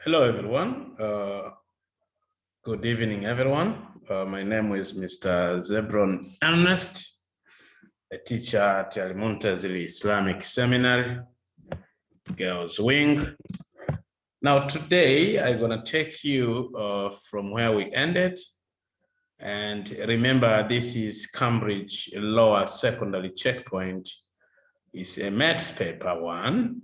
Hello, everyone. Good evening, everyone. My name is Mr. Zebron Ernest, a teacher at Al Muntazili Islamic Seminary, Girls Wing. Now, today, I'm going to take you from where we ended. And remember, this is Cambridge Lower Secondary Checkpoint. It's a maths paper 1.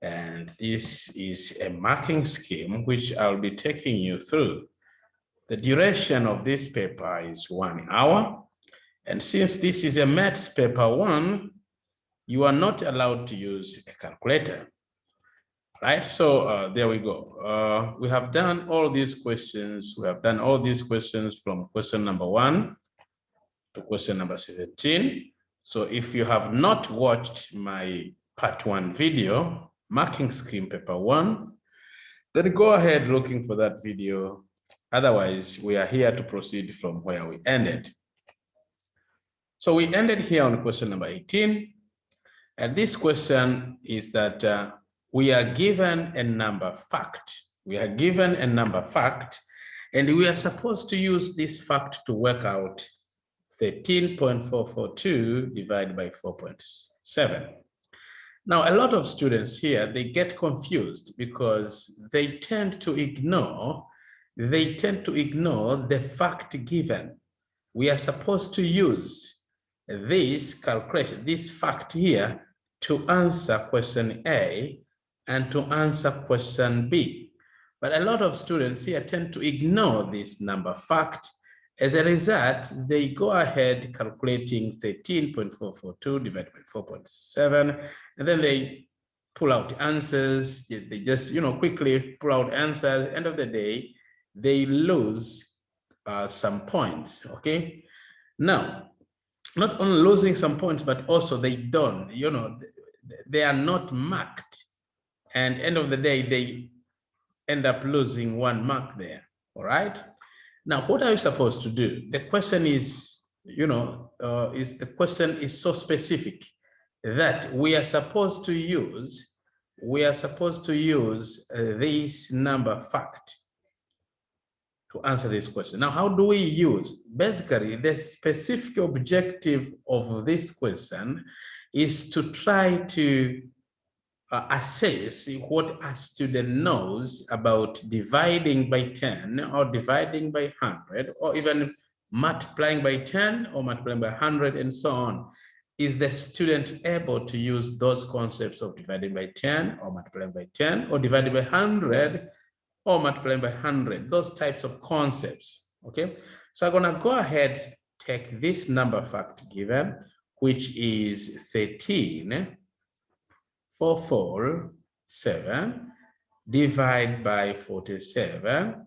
And this is a marking scheme, which I'll be taking you through. The duration of this paper is 1 hour. And since this is a maths paper 1, you are not allowed to use a calculator. Right? So there we go. We have done all these questions. We have done all these questions from question number 1 to question number 17. So if you have not watched my part 1 video, marking scheme paper 1, then go ahead looking for that video. Otherwise, we are here to proceed from where we ended. So we ended here on question number 18. And this question is that we are given a number fact. We are given a number fact, and we are supposed to use this fact to work out 13.442 divided by 4.7. Now, a lot of students here, they get confused because they tend to ignore the fact given. We are supposed to use this calculation, this fact here, to answer question A and to answer question B. But a lot of students here tend to ignore this number fact. As a result, they go ahead calculating 13.442 divided by 4.7, and then they pull out answers. They just, quickly pull out answers. End of the day, they lose some points, okay? Now, not only losing some points, but also they don't, they are not marked. And end of the day, they end up losing 1 mark there, all right? Now, what are you supposed to do? The question is, the question is so specific that we are supposed to use this number fact to answer this question. Now, how do we use? Basically, the specific objective of this question is to try to assess what a student knows about dividing by 10 or dividing by 100 or even multiplying by 10 or multiplying by 100 and so on. Is the student able to use those concepts of dividing by 10 or multiplying by 10 or dividing by 100 or multiplying by 100, those types of concepts, okay? So I'm gonna go ahead, take this number fact given, which is 13.447 divided by 47.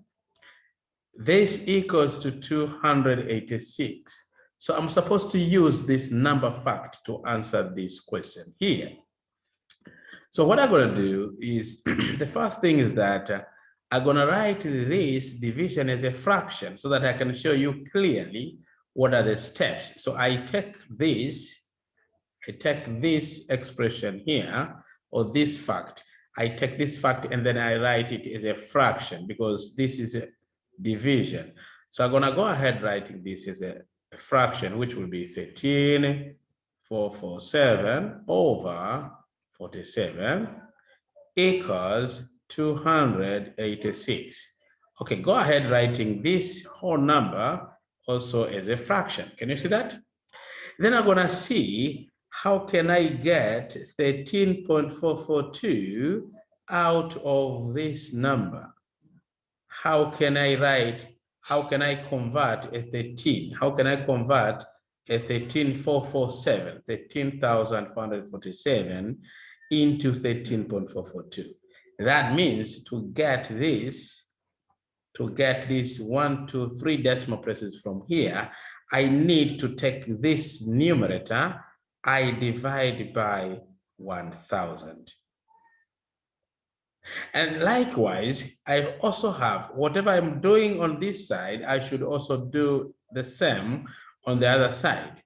This equals to 286. So I'm supposed to use this number fact to answer this question here. So what I'm gonna do is, the first thing is that I'm going to write this division as a fraction so that I can show you clearly what are the steps. So I take this expression here, or this fact. I take this fact and then I write it as a fraction because this is a division. So I'm going to go ahead writing this as a fraction, which will be 13.447 over 47 equals 286. Okay, go ahead writing this whole number also as a fraction. Can you see that? Then I'm gonna see how can I get 13.442 out of this number. How can I convert a 13? How can I convert a 13,447, 13,447 into 13.442? That means to get this 1, 2, 3 decimal places from here, I need to take this numerator, I divide by 1,000. And likewise, I also have, whatever I'm doing on this side, I should also do the same on the other side.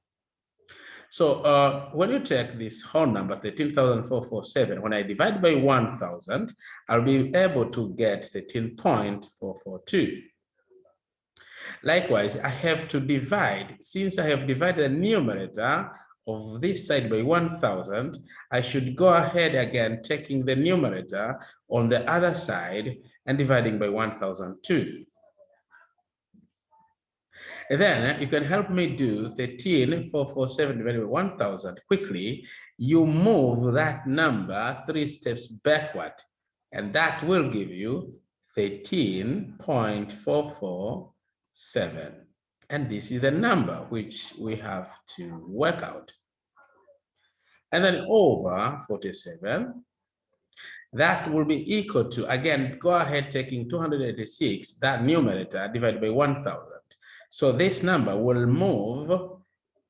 So when you take this whole number, 13,447, when I divide by 1,000, I'll be able to get 13.442. Likewise, I have to divide, since I have divided the numerator of this side by 1,000, I should go ahead again, taking the numerator on the other side and dividing by 1,002. And then you can help me do 13,447 divided by 1,000 quickly. You move that number 3 steps backward, and that will give you 13.447. And this is the number which we have to work out. And then over 47, that will be equal to, again, go ahead taking 286, that numerator divided by 1,000. So this number will move,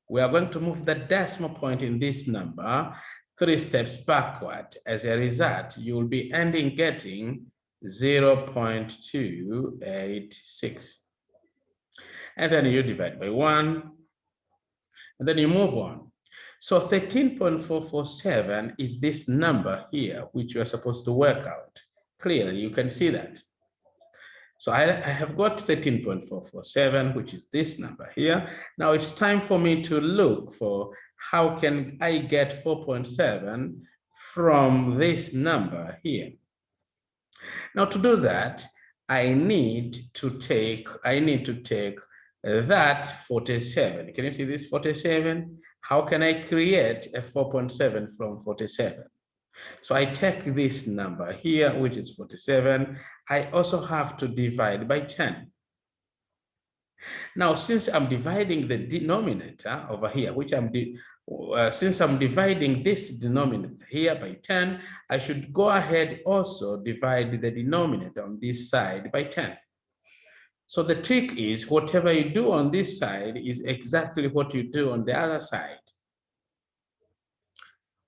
we are going to move the decimal point in this number 3 steps backward. As a result, you will be ending getting 0.286. And then you divide by 1, and then you move on. So 13.447 is this number here, which you are supposed to work out. Clearly, you can see that. So I have got 13.447, which is this number here. Now it's time for me to look for how can I get 4.7 from this number here. Now to do that, I need to take that 47. Can you see this 47? How can I create a 4.7 from 47? So I take this number here, which is 47. I also have to divide by 10. Now, since I'm dividing the denominator over here, since I'm dividing this denominator here by 10, I should go ahead also divide the denominator on this side by 10. So the trick is whatever you do on this side is exactly what you do on the other side.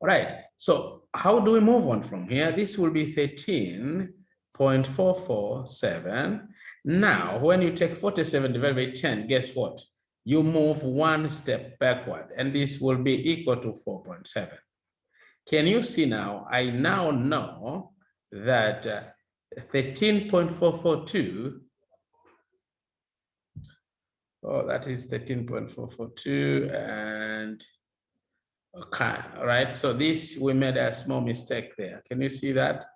All right, so how do we move on from here? This will be 13.447. Now, when you take 47 divided by 10, guess what? You move 1 step backward, and this will be equal to 4.7. Can you see now? I now know that 13.442, oh, that is 13.442, and okay, all right, so this, we made a small mistake there. Can you see that?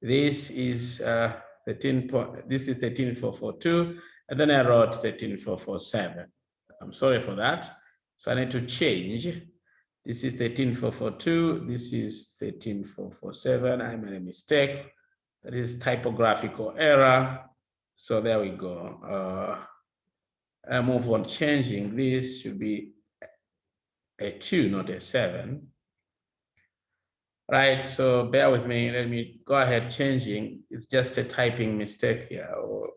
This is 13.442, and then I wrote 13.447. I'm sorry for that. So I need to change. This is 13.442, this is 13.447. I made a mistake. That is typographical error. So there we go. I move on changing. This should be a 2, not a 7. Right, so bear with me. Let me go ahead changing. It's just a typing mistake here or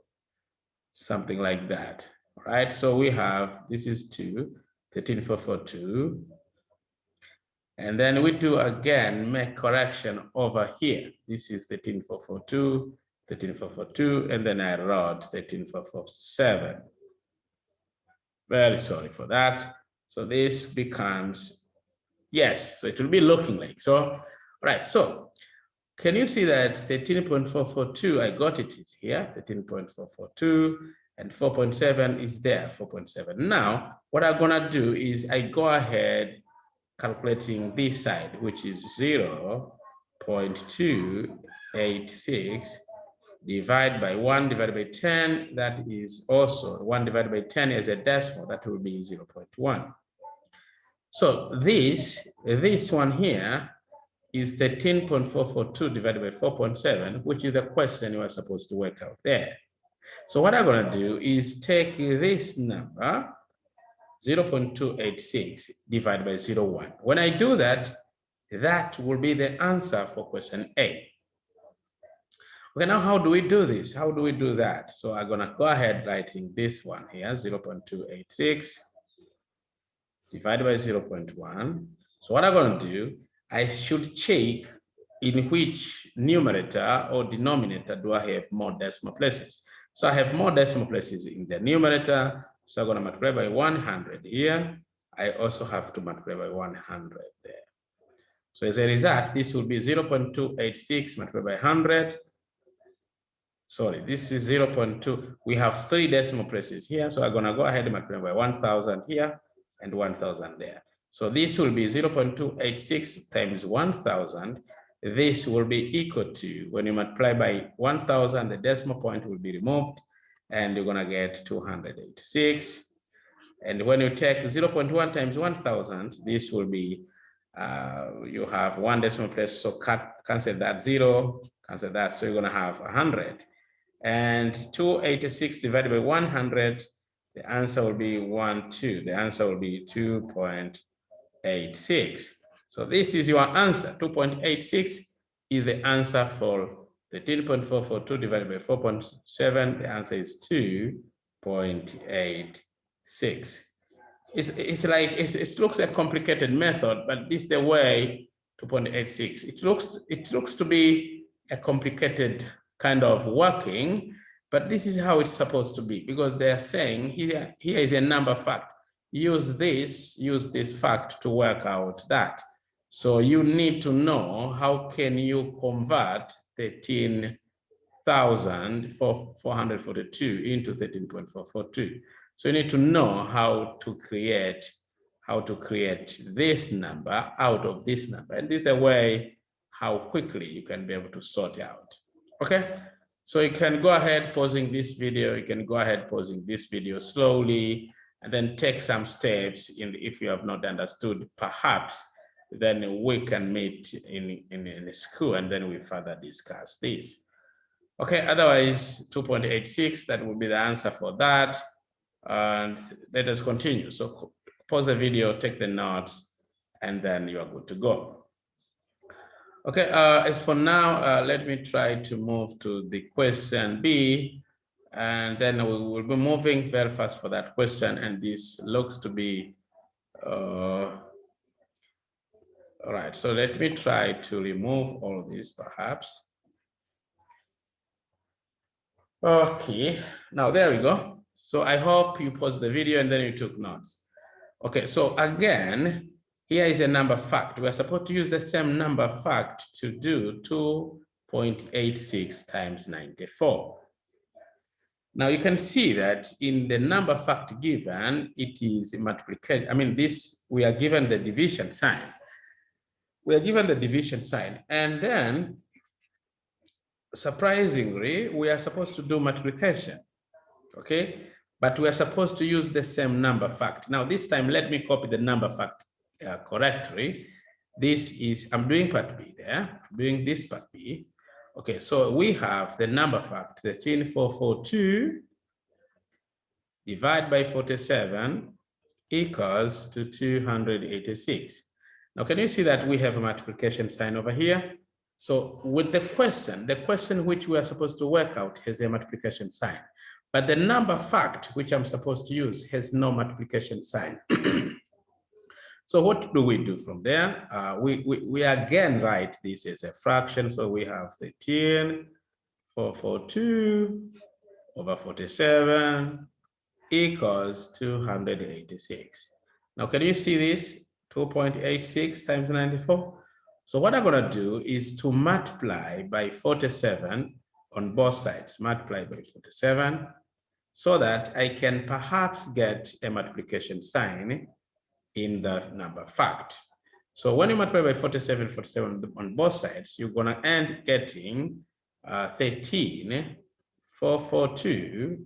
something like that. Right, so we have, this is 2, 13.442. And then we do again, make correction over here. This is 13.442, 13.442, and then I wrote 13.447. Very sorry for that. So this becomes, yes, so it will be looking like so. Right, so can you see that 13.442, I got it here, 13.442, and 4.7 is there, 4.7. Now, what I'm gonna do is I go ahead calculating this side, which is 0.286 divided by 1 divided by 10, that is also 1 divided by 10 as a decimal, that will be 0.1. So this one here is 13.442 divided by 4.7, which is the question you are supposed to work out there. So what I'm going to do is take this number, 0.286 divided by 0.1. When I do that, that will be the answer for question A. Okay, now how do we do this? How do we do that? So I'm going to go ahead writing this one here, 0.286 divided by 0.1. So what I'm going to do, I should check in which numerator or denominator do I have more decimal places. So I have more decimal places in the numerator. So I'm going to multiply by 100 here. I also have to multiply by 100 there. So as a result, this will be 0.286 multiplied by 100. Sorry, this is 0.2. We have 3 decimal places here. So I'm going to go ahead and multiply by 1,000 here and 1,000 there. So this will be 0.286 times 1,000. This will be equal to, when you multiply by 1,000, the decimal point will be removed, and you're going to get 286. And when you take 0.1 times 1,000, this will be, you have 1 decimal place, so cancel that 0, cancel that, so you're going to have 100. And 286 divided by 100, the answer will be 12. The answer will be 2.86. So this is your answer. 2.86 is the answer for 13.442 divided by 4.7. The answer is 2.86. It's like it looks a complicated method, but this is the way. 2.86. It looks to be a complicated kind of working, but this is how it's supposed to be, because they're saying here is a number fact. Use this fact to work out that. So you need to know how can you convert 13,442 into 13.442. So you need to know how to create this number out of this number. And this is the way how quickly you can be able to sort out. Okay, so you can go ahead pausing this video. You can go ahead pausing this video slowly, and then take some steps. If you have not understood, perhaps then we can meet in school, and then we further discuss this. Okay, otherwise 2.86, that will be the answer for that. And let us continue. So pause the video, take the notes, and then you are good to go. Okay, as for now, let me try to move to the question B, and then we will be moving very fast for that question. And this looks to be, all right, so let me try to remove all this perhaps. Okay, now there we go. So I hope you paused the video and then you took notes. Okay, so again, here is a number fact. We are supposed to use the same number fact to do 2.86 times 94. Now you can see that in the number fact given, it is multiplication. I mean, this, we are given the division sign. We are given the division sign, and then surprisingly, we are supposed to do multiplication. Okay, but we are supposed to use the same number fact. Now this time, let me copy the number fact correctly. This is, I'm doing part B there, I'm doing this part B. Okay, so we have the number fact 13,442 divided by 47 equals to 286. Now, can you see that we have a multiplication sign over here? So with the question which we are supposed to work out has a multiplication sign, but the number fact which I'm supposed to use has no multiplication sign. So what do we do from there? We again write this as a fraction. So we have 13,442 over 47 equals 286. Now, can you see this? 2.86 times 94. So what I'm going to do is to multiply by 47 on both sides, multiply by 47, so that I can perhaps get a multiplication sign in the number fact. So when you multiply by 47 on both sides, you're going to end getting 13,442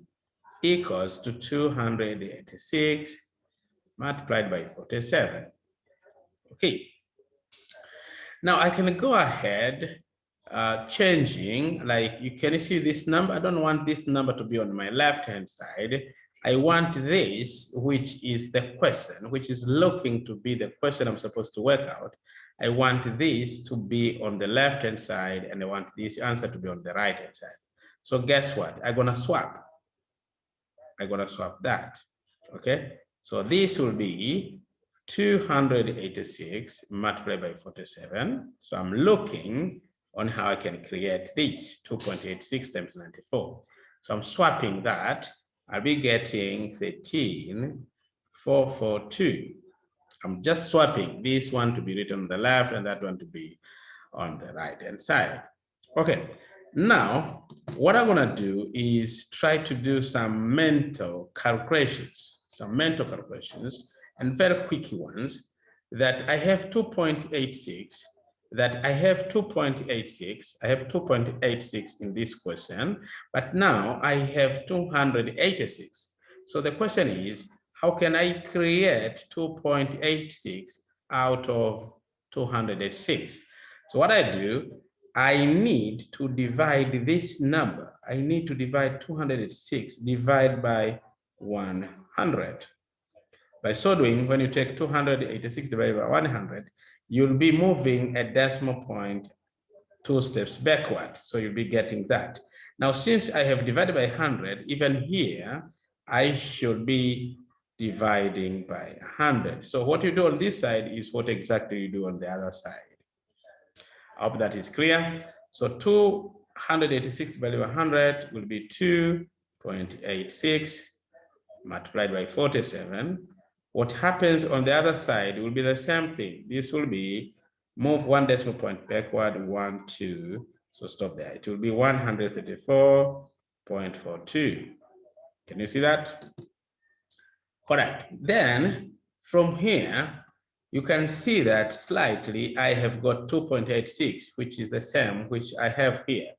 equals to 286 multiplied by 47. Okay. Now I can go ahead changing, like you can see this number. I don't want this number to be on my left-hand side. I want this, which is the question, which is looking to be the question I'm supposed to work out. I want this to be on the left-hand side, and I want this answer to be on the right-hand side. So guess what? I'm gonna swap. I'm gonna swap that. Okay. So this will be 286 multiplied by 47. So I'm looking on how I can create this 2.86 times 94. So I'm swapping that. I'll be getting 13,442 I'm just swapping this one to be written on the left and that one to be on the right-hand side. Okay, now what I'm gonna do is try to do some mental calculations, and very quick ones, that I have 2.86, that I have 2.86, I have 2.86 in this question, but now I have 286. So the question is, how can I create 2.86 out of 286? So what I do, I need to divide this number. I need to divide 206 divided by 100. By so doing, when you take 286 divided by 100, you'll be moving a decimal point 2 steps backward. So you'll be getting that. Now, since I have divided by 100, even here, I should be dividing by 100. So what you do on this side is what exactly you do on the other side. I hope that is clear. So 286 divided by 100 will be 2.86 multiplied by 47. What happens on the other side will be the same thing. This will be move 1 decimal point backward, 1, 2. So stop there. It will be 134.42. Can you see that? Correct. Then from here, you can see that slightly I have got 2.86, which is the same which I have here.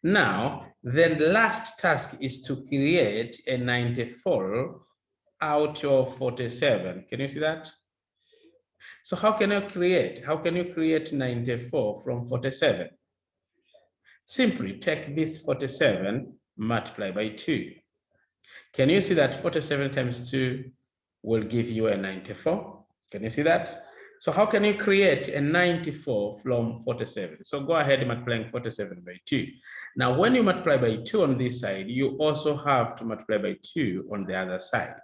Now, then the last task is to create a 94 out of 47. Can you see that? So how can you create 94 from 47? Simply take this 47, multiply by 2. Can you see that 47 times 2 will give you a 94? Can you see that? So how can you create a 94 from 47? So go ahead multiplying 47 by 2. Now, when you multiply by 2 on this side, you also have to multiply by 2 on the other side.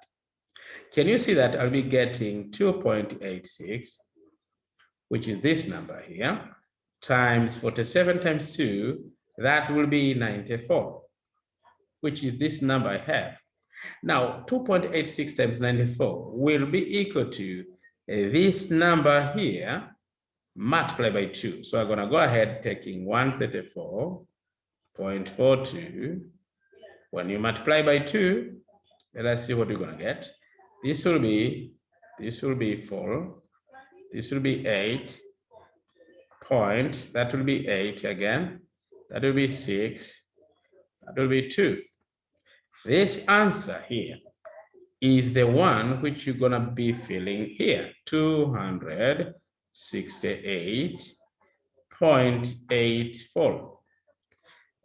Can you see that I'll be getting 2.86, which is this number here, times 47 times 2, that will be 94, which is this number I have. Now, 2.86 times 94 will be equal to this number here, multiplied by 2. So I'm going to go ahead taking 134.42. When you multiply by 2, let us see what you're going to get. This will be 4. This will be 8. That will be 8 again. That will be 6. That will be 2. This answer here is the one which you're going to be filling here, 268.84.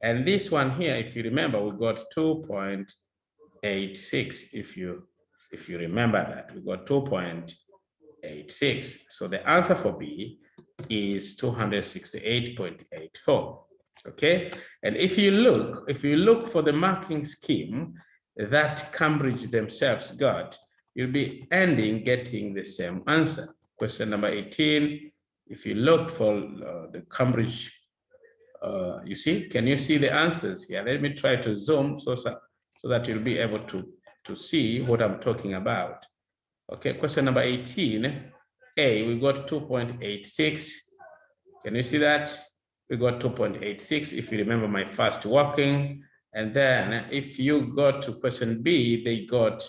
And this one here, if you remember, we got 2.86. If you remember that, we got 2.86. So the answer for B is 268.84. Okay, and if you look for the marking scheme that Cambridge themselves got, you'll be getting the same answer. Question number 18, if you look for the Cambridge, you see, can you see the answers here? Let me try to zoom so that you'll be able to see what I'm talking about. Okay, question number 18, A, we got 2.86. Can you see that? We got 2.86 if you remember my first working. And then if you go to question B, they got,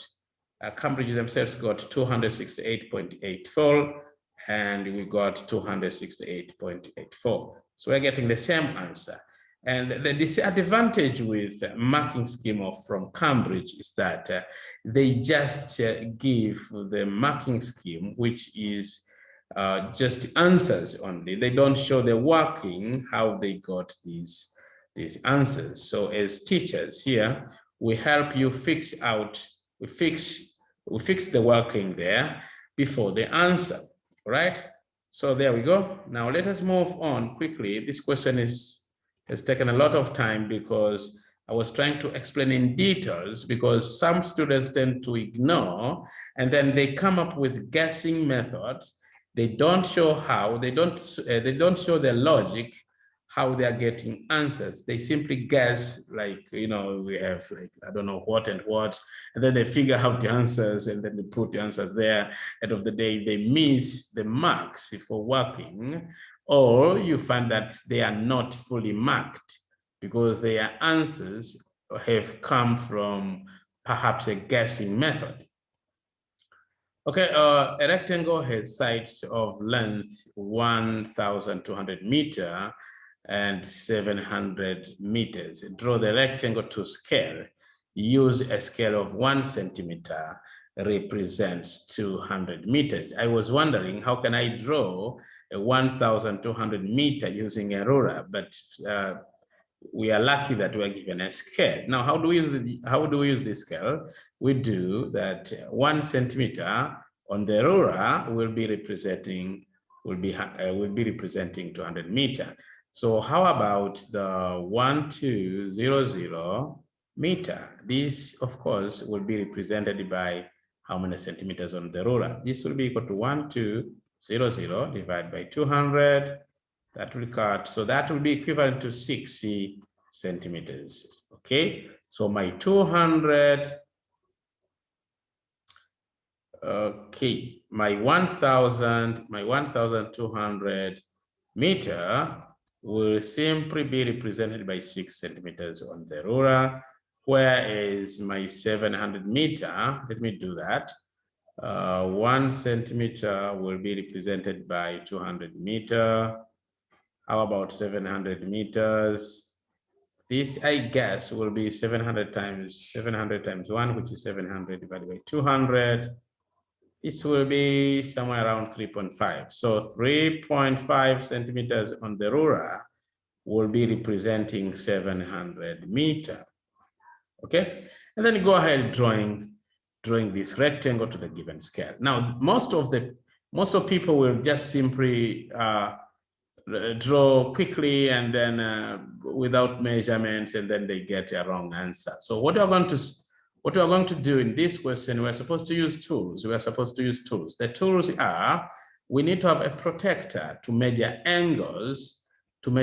Cambridge themselves got 268.84 and we got 268.84. So we're getting the same answer. And the disadvantage with marking scheme from Cambridge is that they just give the marking scheme, which is just answers only. They don't show the working, how they got these answers. So as teachers here, we help you fix the working there before the answer, right? So there we go. Now let us move on quickly. This question has taken a lot of time because I was trying to explain in details, because some students tend to ignore and then they come up with guessing methods. They don't show how, they don't show the logic, how they are getting answers. They simply guess, like, you know, we have like, I don't know what and what, and then they figure out the answers and then they put the answers there. End of the day, they miss the marks for working, or you find that they are not fully marked because their answers have come from perhaps a guessing method. Okay, a rectangle has sides of length 1,200 meters and 700 meters. Draw the rectangle to scale. Use a scale of 1 centimeter represents 200 meters. I was wondering, how can I draw a 1,200 meter using a ruler? But we are lucky that we're given a scale. Now, how do we use this scale? We do that 1 centimeter on the ruler will be representing 200 meters. So how about the 1200 meter? This, of course, will be represented by how many centimeters on the ruler? This will be equal to 1200 divided by 200. That will cut. So that will be equivalent to 60 centimeters. Okay. So my 200. Okay. My 1,200 meter will simply be represented by 6 centimeters on the ruler, whereas my 700 meter, let me do that. 1 centimeter will be represented by 200 meter. How about 700 meters? This, I guess, will be 700 times 1, which is 700 divided by 200. This will be somewhere around 3.5. So 3.5 centimeters on the ruler will be representing 700 meters. Okay, and then go ahead drawing this rectangle to the given scale. Now, most of people will just simply draw quickly and then without measurements, and then they get a wrong answer. So what we're going to do in this question, we're supposed to use tools. The tools are, we need to have a protector to measure angles in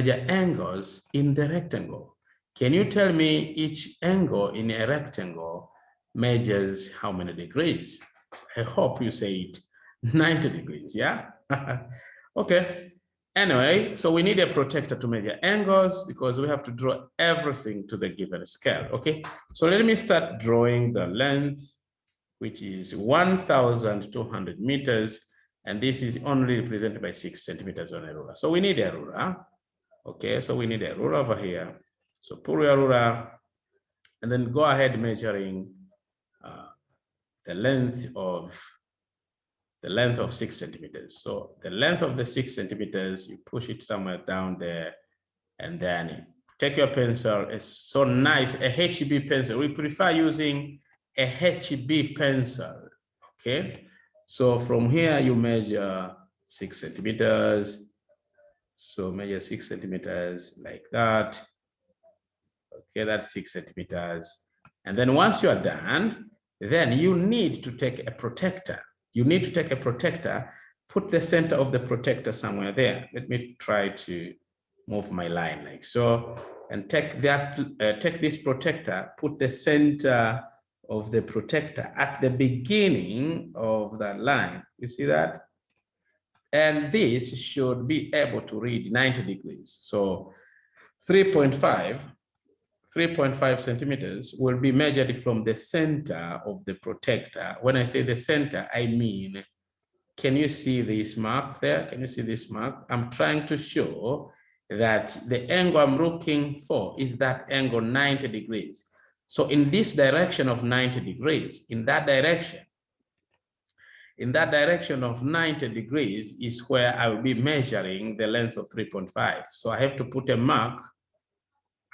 the rectangle. Can you tell me each angle in a rectangle measures how many degrees? I hope you say it 90 degrees, yeah? Okay. Anyway, so we need a protector to measure angles because we have to draw everything to the given scale, okay? So let me start drawing the length, which is 1,200 meters, and this is only represented by 6 centimeters on a ruler. So we need a ruler, okay? So we need a ruler over here. So pull your ruler, and then go ahead measuring the length of 6 centimeters. So the length of the 6 centimeters, you push it somewhere down there, and then you take your pencil. It's so nice, a HB pencil. We prefer using a HB pencil, okay? So from here, you measure 6 centimeters. So measure 6 centimeters like that. Okay, that's 6 centimeters. And then once you are done, then you need to take a protector. Put the center of the protector somewhere there. Let me try to move my line like so, and take this protector, put the center of the protector at the beginning of that line. You see that? And this should be able to read 90 degrees. So 3.5 centimeters will be measured from the center of the protector. When I say the center, I mean, can you see this mark there? Can you see this mark? I'm trying to show that the angle I'm looking for is that angle 90 degrees. So in this direction of 90 degrees, in that direction of 90 degrees is where I will be measuring the length of 3.5. So I have to put a mark.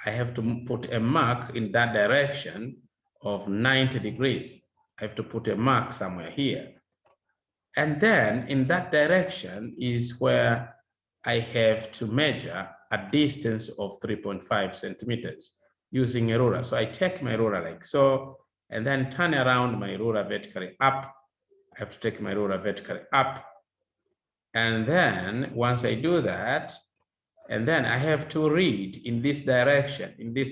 In that direction of 90 degrees. I have to put a mark somewhere here. And then in that direction is where I have to measure a distance of 3.5 centimeters using a ruler. So I take my ruler like so, and then turn around my ruler vertically up. I have to take my ruler vertically up. And then once I do that, And then I have to read in this direction, Can you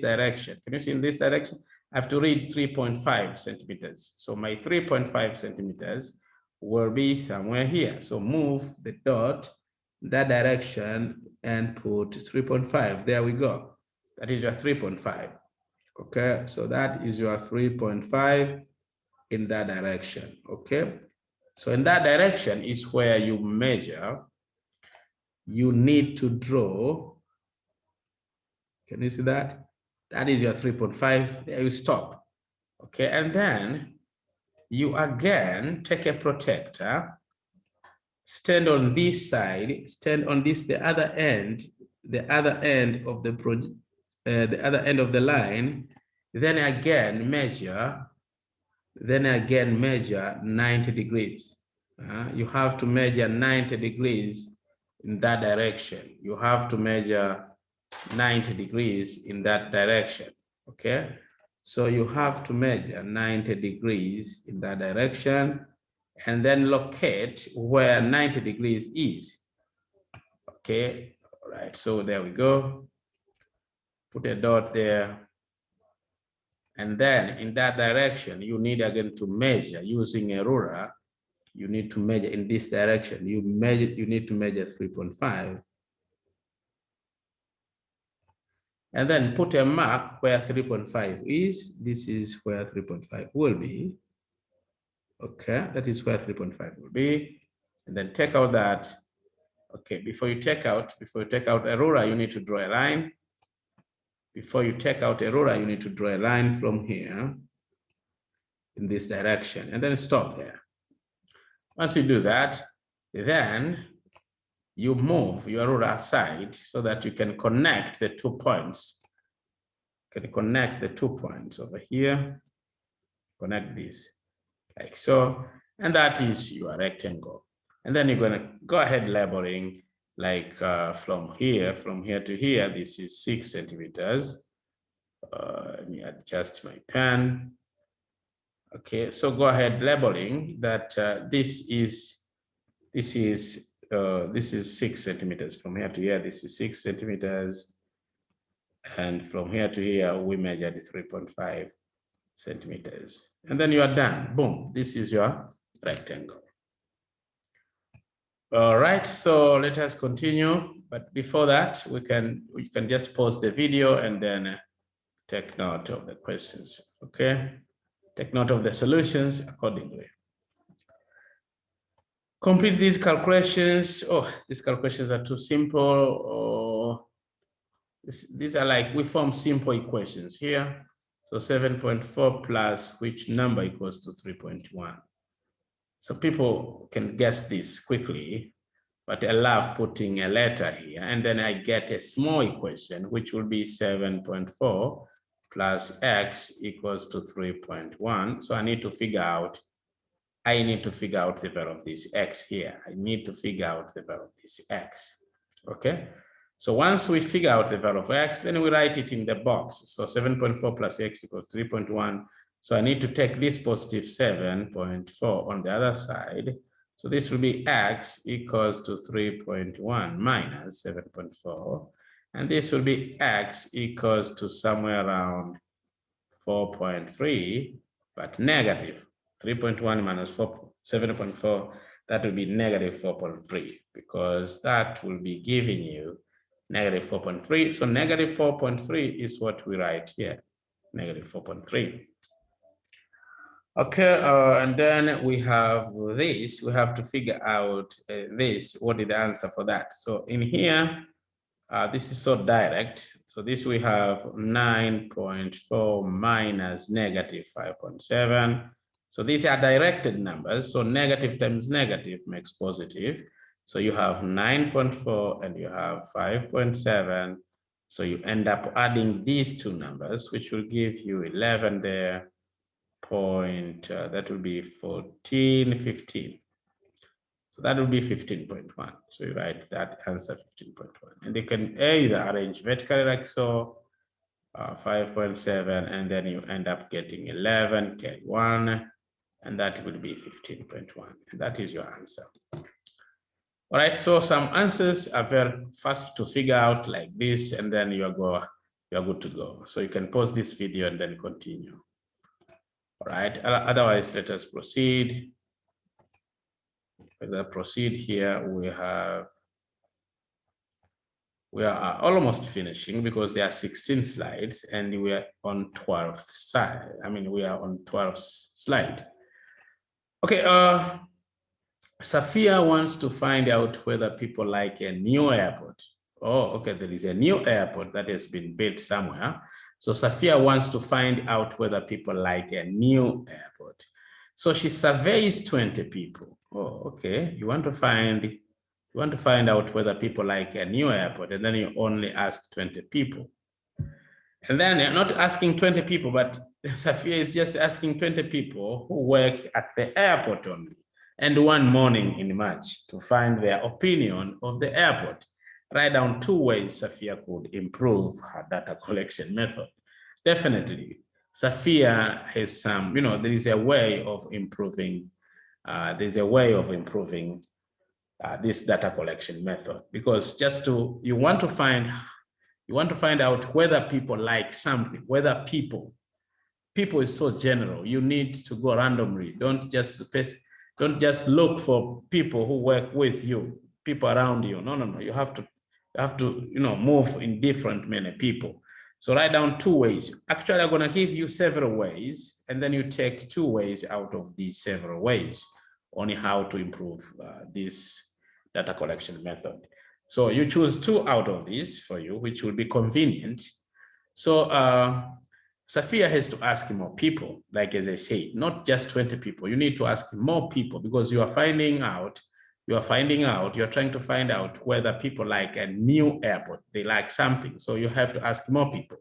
see in this direction? I have to read 3.5 centimeters. So my 3.5 centimeters will be somewhere here. So move the dot that direction and put 3.5. There we go. That is your 3.5. Okay, so that is your 3.5 in that direction. Okay, so in that direction is where you measure. You need to draw. Can you see that? That is your 3.5. There you stop. Okay, and then you again take a protractor, stand on this side, stand on this, the other end of the other end of the line, then again measure 90 degrees. You have to measure 90 degrees in that direction. You have to measure 90 degrees in that direction. Okay, so you have to measure 90 degrees in that direction and then locate where 90 degrees is. Okay, all right, so there we go. Put a dot there. And then in that direction, you need again to measure using a ruler. You need to measure in this direction. You need to measure 3.5. And then put a mark where 3.5 is. This is where 3.5 will be. Okay, that is where 3.5 will be. And then take out that. Okay, before you take out a ruler, you need to draw a line. Before you take out a ruler, you need to draw a line from here in this direction and then stop there. Once you do that, then you move your ruler aside so that you can connect the 2 points. You can connect the 2 points over here. Connect this like so, and that is your rectangle. And then you're going to go ahead labeling like from here to here. This is 6 centimeters. Let me adjust my pen. Okay, so go ahead labeling that this is 6 centimeters. From here to here, this is 6 centimeters. And from here to here, we measured 3.5 centimeters. And then you are done. Boom, this is your rectangle. All right, so let us continue. But before that, we can just pause the video and then take note of the questions, okay? Take note of the solutions accordingly. Complete these calculations. Oh, these calculations are too simple. These are like, we form simple equations here. So 7.4 plus which number equals to 3.1. So people can guess this quickly, but I love putting a letter here. And then I get a small equation, which will be 7.4 plus x equals to 3.1. So I need to figure out the value of this x here. I need to figure out the value of this x, okay? So once we figure out the value of x, then we write it in the box. So 7.4 plus x equals 3.1. So I need to take this positive 7.4 on the other side. So this will be x equals to 3.1 minus 7.4. And this will be x equals to somewhere around 4.3, but negative. 3.1 minus 7.4, that will be negative 4.3, because that will be giving you negative 4.3. So negative 4.3 is what we write here, negative 4.3. Okay, and then we have this. We have to figure out this. What is the answer for that? So in here, this is so direct. So this we have 9.4 minus negative 5.7. So these are directed numbers. So negative times negative makes positive. So you have 9.4 and you have 5.7. So you end up adding these two numbers, which will give you 11 there. That will be 14, 15. So that will be 15.1. So you write that answer 15.1. And you can either arrange vertically like so, 5.7, and then you end up getting 11, K1, and that will be 15.1. And that is your answer. All right, so some answers are very fast to figure out like this, and then you are good to go. So you can pause this video and then continue. All right, otherwise, let us proceed. Let us proceed here. We are almost finishing because there are 16 slides and we are on 12th slide. I mean, we are on 12th slide. Okay, Sofia wants to find out whether people like a new airport. Oh, okay, there is a new airport that has been built somewhere. So Sofia wants to find out whether people like a new airport. So she surveys 20 people. Oh, okay, you want to find out whether people like a new airport, and then you only ask 20 people. And then you're not asking 20 people, but Sofia is just asking 20 people who work at the airport only. And one morning in March to find their opinion of the airport. Write down 2 ways Sofia could improve her data collection method. Definitely, Sofia has some, there is a way of improving, this data collection method, because you want to find out whether people like something, whether people is so general. You need to go randomly. Don't just look for people who work with you, people around you. No. You have to move in different many people. So write down 2 ways. Actually, I'm going to give you several ways, and then you take 2 ways out of these several ways on how to improve this data collection method. So you choose 2 out of these for you, which will be convenient. So Sofia has to ask more people, like as I say, not just 20 people. You need to ask more people because you're trying to find out whether people like a new airport, they like something. So you have to ask more people,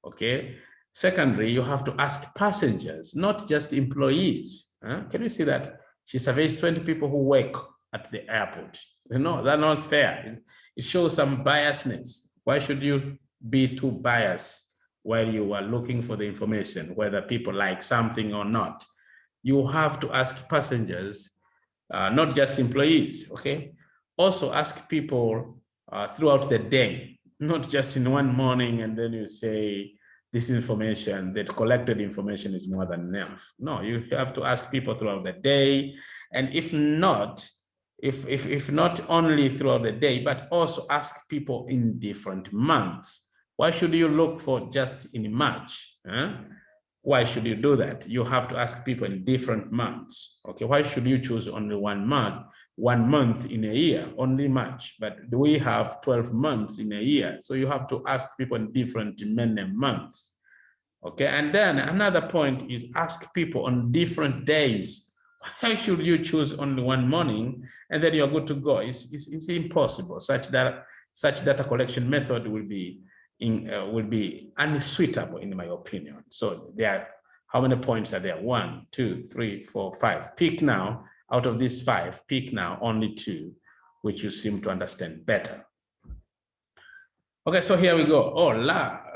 okay? Secondly, you have to ask passengers, not just employees. Can you see that? She surveys 20 people who work at the airport. That's not fair. It shows some biasness. Why should you be too biased while you are looking for the information, whether people like something or not? You have to ask passengers, not just employees, okay? Also ask people throughout the day, not just in one morning and then you say, this information, that collected information is more than enough. No, you have to ask people throughout the day. And if not only throughout the day, but also ask people in different months. Why should you look for just in March? Why should you do that? You have to ask people in different months. Okay, why should you choose only 1 month in a year, only March? But we have 12 months in a year. So you have to ask people in different many months. Okay, and then another point is ask people on different days. Why should you choose only 1 morning and then you're good to go? It's impossible. Such data collection method will be unsuitable in my opinion. So how many points are there? 1, 2, 3, 4, 5. Pick now, out of these 5, pick now only 2, which you seem to understand better. Okay, so here we go.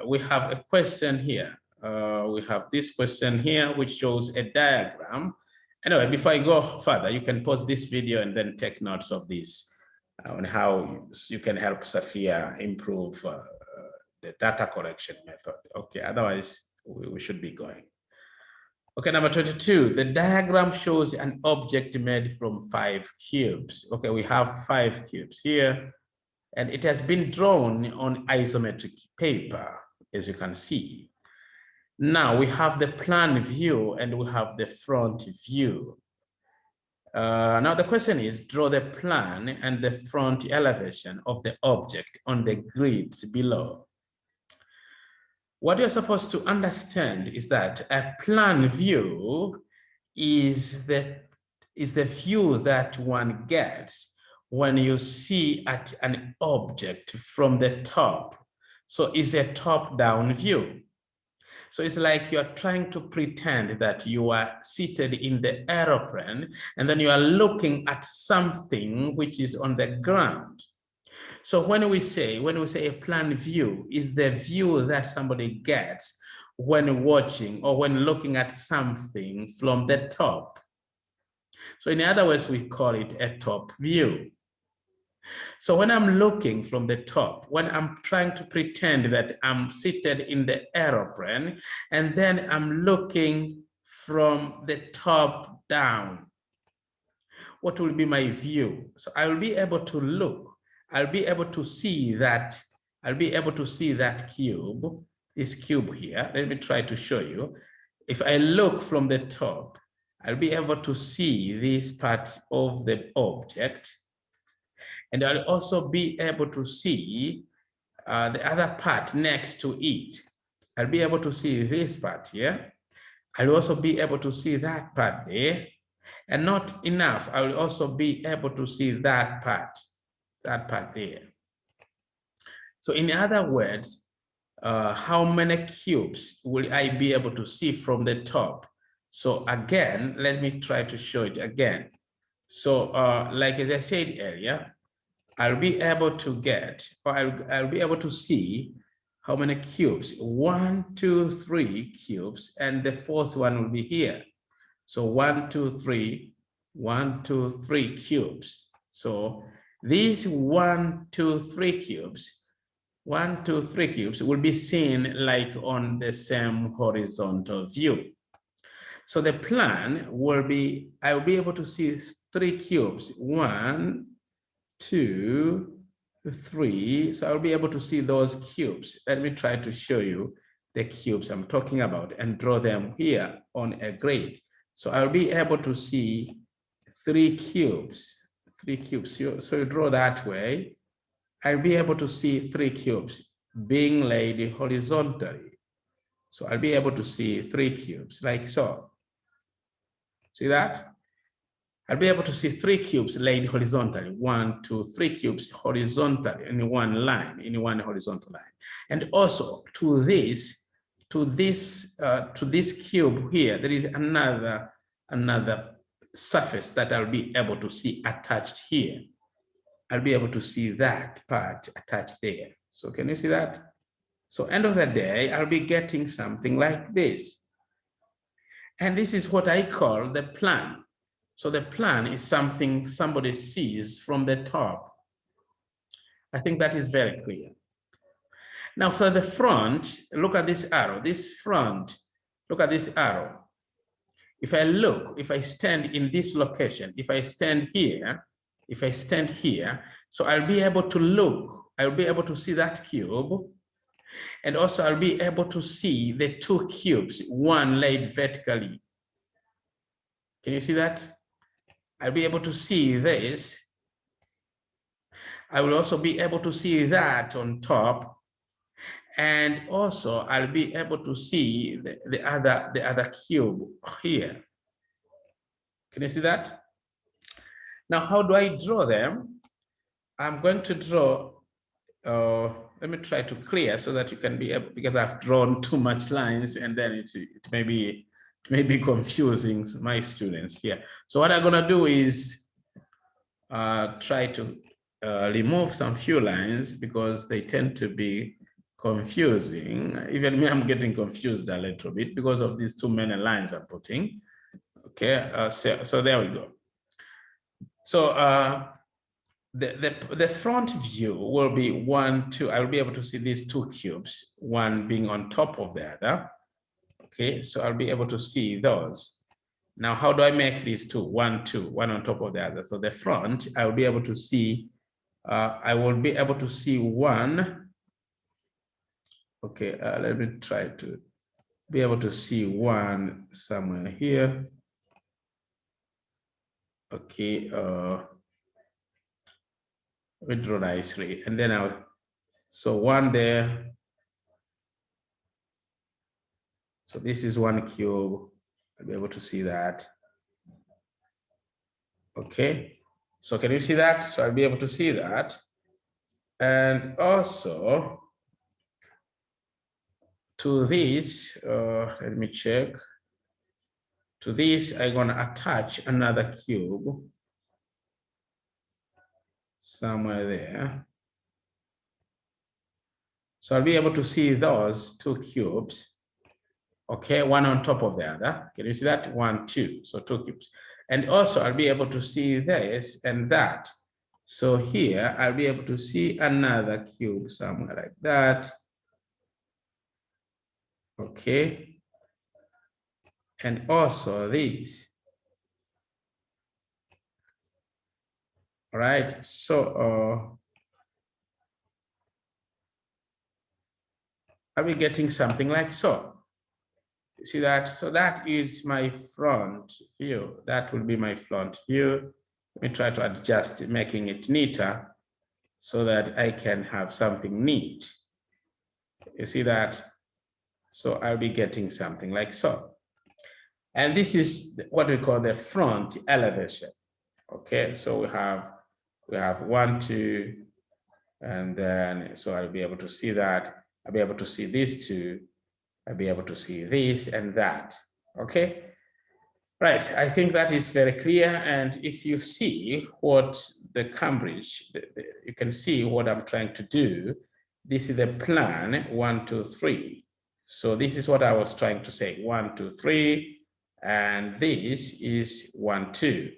We have a question here. We have this question here, which shows a diagram. Anyway, before I go further, you can pause this video and then take notes of this on how you can help Sofia improve the data collection method. Okay, otherwise we should be going. Okay, number 22, the diagram shows an object made from 5 cubes. Okay, we have 5 cubes here, and it has been drawn on isometric paper, as you can see. Now we have the plan view and we have the front view. Now the question is, draw the plan and the front elevation of the object on the grids below. What you're supposed to understand is that a plan view is the view that one gets when you see at an object from the top. So it's a top-down view. So it's like you're trying to pretend that you are seated in the aeroplane and then you are looking at something which is on the ground. So when we say a plan view is the view that somebody gets when watching or when looking at something from the top. So in other words, we call it a top view. So when I'm looking from the top, when I'm trying to pretend that I'm seated in the aeroplane, and then I'm looking from the top down, what will be my view? So I will be able to look, I'll be able to see that, cube, this cube here. Let me try to show you. If I look from the top, I'll be able to see this part of the object. And I'll also be able to see the other part next to it. I'll be able to see this part here. I'll also be able to see that part there. And not enough, I will also be able to see that part there. So in other words, how many cubes will I be able to see from the top? So again, let me try to show it again. So like as I said earlier, I'll be able to get, or I'll be able to see how many cubes? 1, 2, 3 cubes, and the fourth one will be here. So 1, 2, 3, 1, 2, 3 cubes. So these 1, 2, 3 cubes, 1, 2, 3 cubes will be seen like on the same horizontal view. So the plan will be, I will be able to see 3 cubes, 1, 2, 3. So I'll be able to see those cubes. Let me try to show you the cubes I'm talking about and draw them here on a grid. So I'll be able to see 3 cubes, 3 cubes. So you draw that way. I'll be able to see 3 cubes being laid horizontally. So I'll be able to see 3 cubes like so. See that? I'll be able to see 3 cubes laid horizontally, 1, 2, 3 cubes horizontally in one line, in one horizontal line. And also to this cube here, there is another surface that I'll be able to see attached here. I'll be able to see that part attached there. So can you see that? So end of the day, I'll be getting something like this. And this is what I call the plan. So the plan is something somebody sees from the top. I think that is very clear. Now for the front, look at this arrow, this front, look at this arrow. If I look, if I stand in this location, if I stand here, so I'll be able to look, I'll be able to see that cube. And also I'll be able to see the 2 cubes, one laid vertically. Can you see that? I'll be able to see this. I will also be able to see that on top. And also I'll be able to see the other cube here. Can you see that? Now, how do I draw them? I'm going to draw, let me try to clear so that you can be able, because I've drawn too much lines and then it may be confusing my students here. So what I'm gonna do is try to remove some few lines because they tend to be confusing. Even me, I'm getting confused a little bit because of these too many lines I'm putting. Okay, so there we go. So the front view will be 1, 2. I'll be able to see these 2 cubes, one being on top of the other. Okay, so I'll be able to see those. Now, how do I make these 2? 1, 2, one on top of the other. So the front, I will be able to see, I will be able to see 1. Okay, let me try to be able to see 1 somewhere here. Okay, we draw nicely, and then so 1 there. So this is 1 cube. I'll be able to see that. Okay, so can you see that? So I'll be able to see that. And also to this, let me check. To this, I'm gonna attach another cube somewhere there. So I'll be able to see those 2 cubes. Okay, one on top of the other. Can you see that? 1, 2, so 2 cubes. And also I'll be able to see this and that. So here I'll be able to see another cube somewhere like that. Okay. And also this. All right. So I'll be getting something like so. You see that? So that is my front view. That will be my front view. Let me try to adjust it, making it neater so that I can have something neat. You see that? So I'll be getting something like so. And this is what we call the front elevation. Okay, so we have 1, 2, and then so I'll be able to see that. I'll be able to see these two. I'll be able to see this and that. Okay. Right, I think that is very clear. And if you see what the Cambridge, you can see what I'm trying to do. This is the plan 1, 2, 3. So this is what I was trying to say, 1, 2, 3, and this is 1, 2.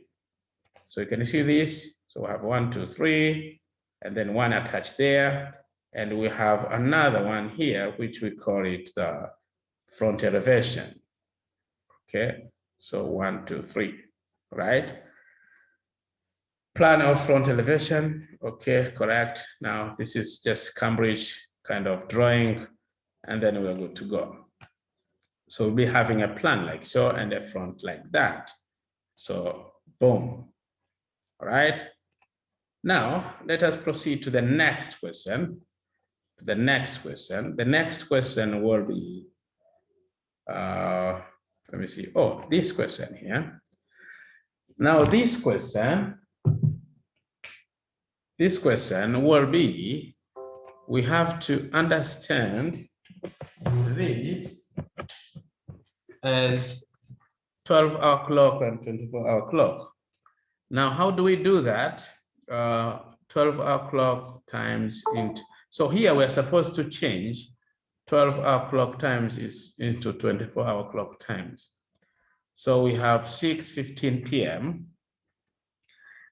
So you can see this. So we have 1, 2, 3, and then 1 attached there. And we have another one here, which we call it the front elevation. Okay. So 1, 2, 3, right? Plan of front elevation. Okay, correct. Now this is just Cambridge kind of drawing, and then we're good to go. So we'll be having a plan like so and a front like that. So boom. All right. Now let us proceed to the next question. The next question will be, let me see. Oh, this question here. Now this question will be, we have to understand this as 12-hour clock and 24-hour clock. Now, how do we do that? 12-hour clock times into, so here we're supposed to change 12-hour clock times into 24-hour clock times. So we have 6:15 p.m.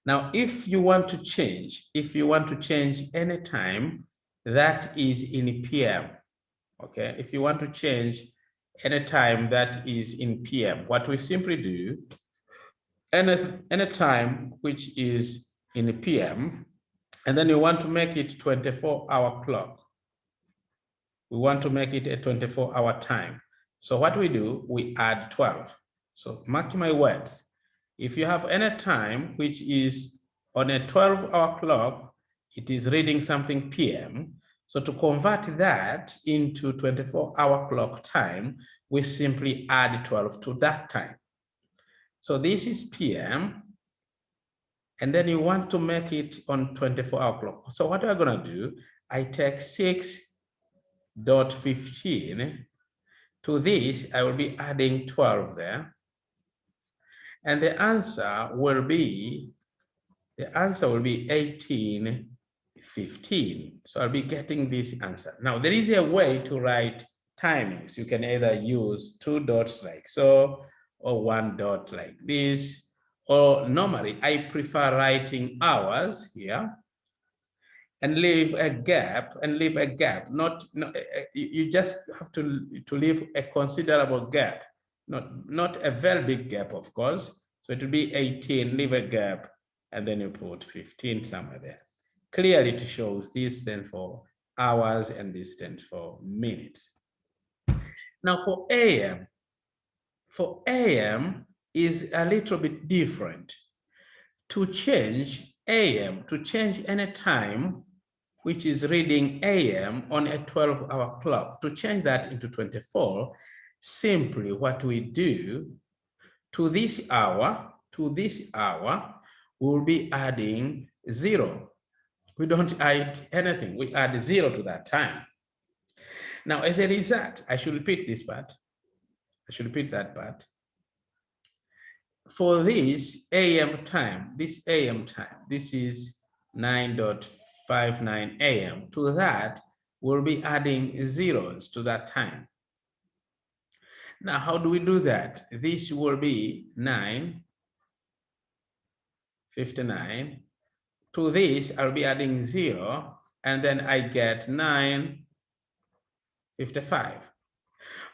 Now, if you want to change any time that is in PM, okay? If you want to change any time that is in PM, what we simply do, any time which is in PM, and then you want to make it 24-hour clock. We want to make it a 24-hour time. So what we do, we add 12. So mark my words. If you have any time which is on a 12-hour clock, it is reading something PM. So to convert that into 24-hour clock time, we simply add 12 to that time. So this is PM, and then you want to make it on 24-hour clock. So what we're gonna do, I take 6.15 to this, I will be adding 12 there. And the answer will be 18:15. So I'll be getting this answer. Now, there is a way to write timings. You can either use 2 dots like so, or 1 dot like this, or normally I prefer writing hours here and leave a gap, Not you just have to leave a considerable gap, not a very big gap, of course. So it will be 18, leave a gap, and then you put 15 somewhere there. Clearly it shows this stands for hours and this stands for minutes. Now for AM is a little bit different. To change AM, to change any time which is reading AM on a 12-hour clock, to change that into 24, simply what we do, to this hour, we'll be adding 0. We don't add anything, we add 0 to that time. Now, as a result, I should repeat this part. I should repeat that part. For this AM time, this is 9:59 AM. To that, we'll be adding zeros to that time. Now, how do we do that? This will be 9:59 To this, I'll be adding 0, and then I get 9:55.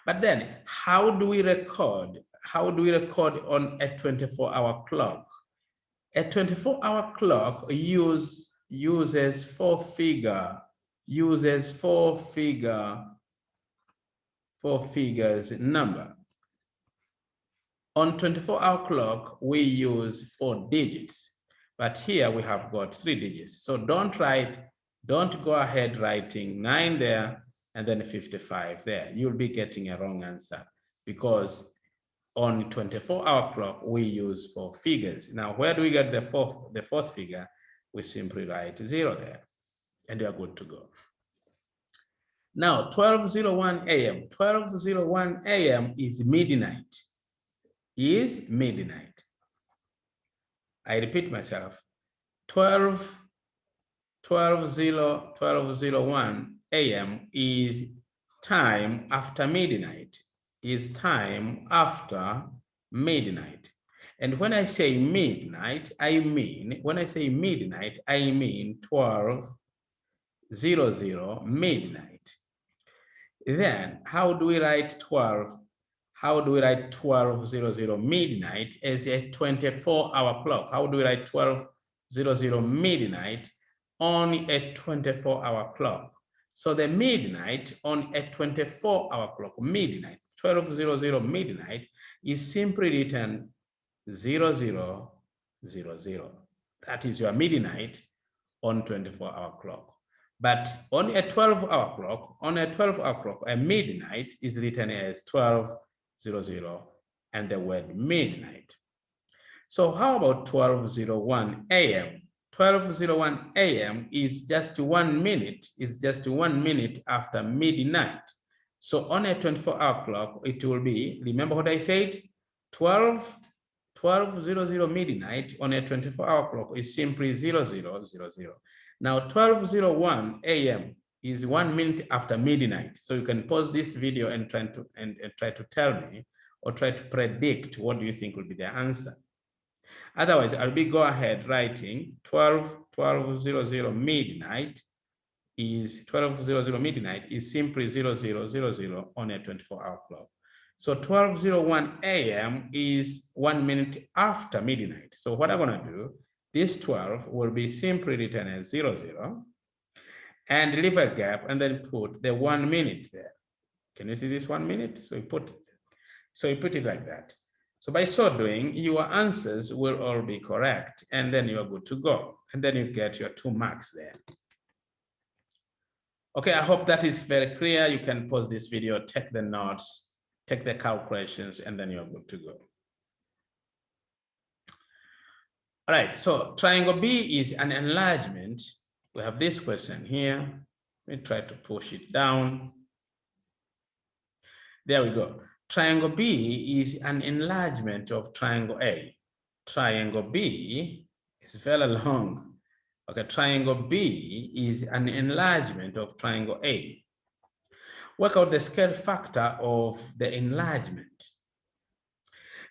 But then, how do we record? How do we record on a 24-hour clock? A 24-hour clock uses four figures number. On 24-hour clock, we use 4 digits, but here we have got 3 digits. So don't go ahead writing 9 there and then 55 there. You'll be getting a wrong answer because on 24-hour clock, we use 4 figures. Now, where do we get the fourth figure? We simply write 0 there, and we are good to go. Now, 12:01 a.m. 12:01 a.m. is midnight. I repeat myself. 12:01 a.m. is time after midnight. And when I say midnight, I mean 12:00 midnight. Then how do we write 12:00 midnight as a 24-hour clock? How do we write 12:00 midnight on a 24-hour clock? So the midnight on a 24-hour clock, midnight, 12:00 midnight, is simply written 0000. That is your midnight on 24-hour clock. But on a 12-hour clock, a midnight is written as 12:00 and the word midnight. So how about 12:01 a.m.? 12:01 a.m. is just 1 minute, after midnight. So on a 24-hour clock, it will be, remember what I said? 12:00 midnight on a 24-hour clock is simply 0000. Now 12:01 a.m. is 1 minute after midnight. So you can pause this video and try to tell me or try to predict what do you think will be the answer. Otherwise, I'll be go ahead writing 12:00 midnight is 12:00 midnight is simply 0000 on a 24-hour clock. So 12:01 a.m. is 1 minute after midnight. So what I'm gonna do, this 12 will be simply written as 00 and leave a gap and then put the 1 minute there. Can you see this 1 minute? So you put it like that. So by so doing, your answers will all be correct, and then you're good to go. And then you get your 2 marks there. Okay, I hope that is very clear. You can pause this video, take the notes, take the calculations, and then you're good to go. All right, so triangle B is an enlargement. We have this question here. Let me try to push it down. There we go. Triangle B is an enlargement of triangle A. Triangle B is very long. Okay, triangle B is an enlargement of triangle A. Work out the scale factor of the enlargement.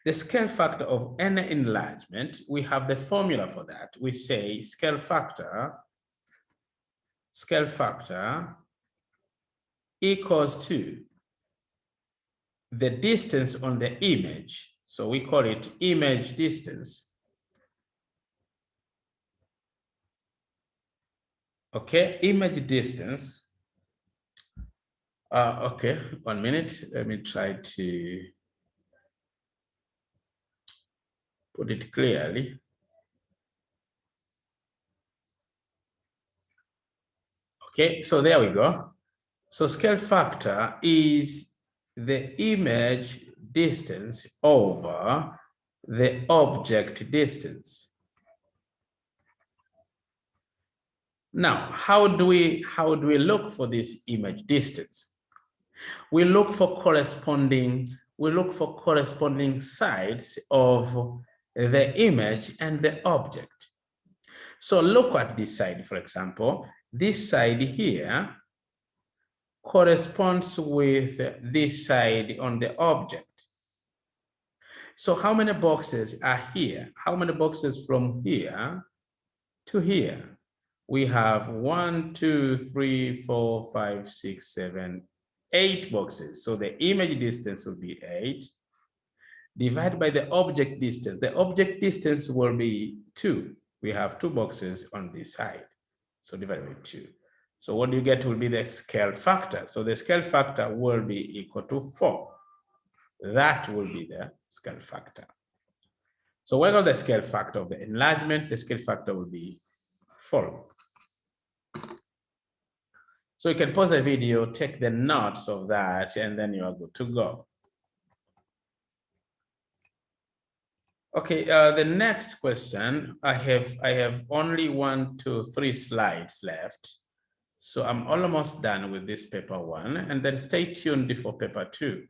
The scale factor of any enlargement, we have the formula for that. We say scale factor equals to the distance on the image. So we call it image distance. Okay, image distance. Okay, 1 minute. Let me try to put it clearly. Okay, so there we go. So scale factor is the image distance over the object distance. Now, how do we look for this image distance? We look for corresponding sides of the image and the object. So look at this side, for example. This side here corresponds with this side on the object. So how many boxes are here? How many boxes from here to here, we have 1, 2, 3, 4, 5, 6, 7, 8 boxes. So the image distance will be 8. Divided by the object distance. The object distance will be 2. We have 2 boxes on this side. So divided by 2. So what you get will be the scale factor. So the scale factor will be equal to 4. That will be the scale factor. So what are the scale factor of the enlargement? The scale factor will be 4. So you can pause the video, take the notes of that, and then you are good to go. Okay, the next question, I have only 1, 2, 3 slides left. So I'm almost done with this paper 1, and then stay tuned for paper 2.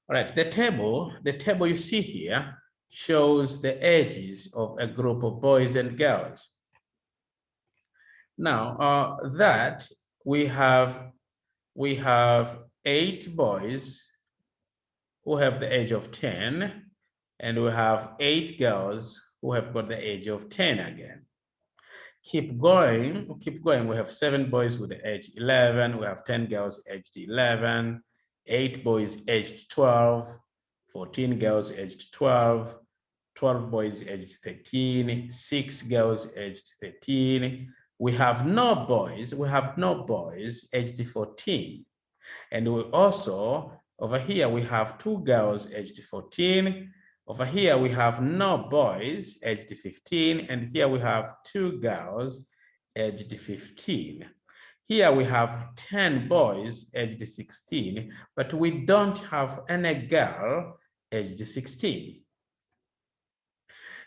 All right, the table you see here shows the ages of a group of boys and girls. Now, that we have 8 boys who have the age of 10, and we have 8 girls who have got the age of 10 again. Keep going. We have 7 boys with the age 11. We have 10 girls aged 11, 8 boys aged 12, 14 girls aged 12, 12 boys aged 13, 6 girls aged 13. We have no boys aged 14. And we also, over here, we have 2 girls aged 14. Over here, we have no boys aged 15, and here we have 2 girls aged 15. Here we have 10 boys aged 16, but we don't have any girl aged 16.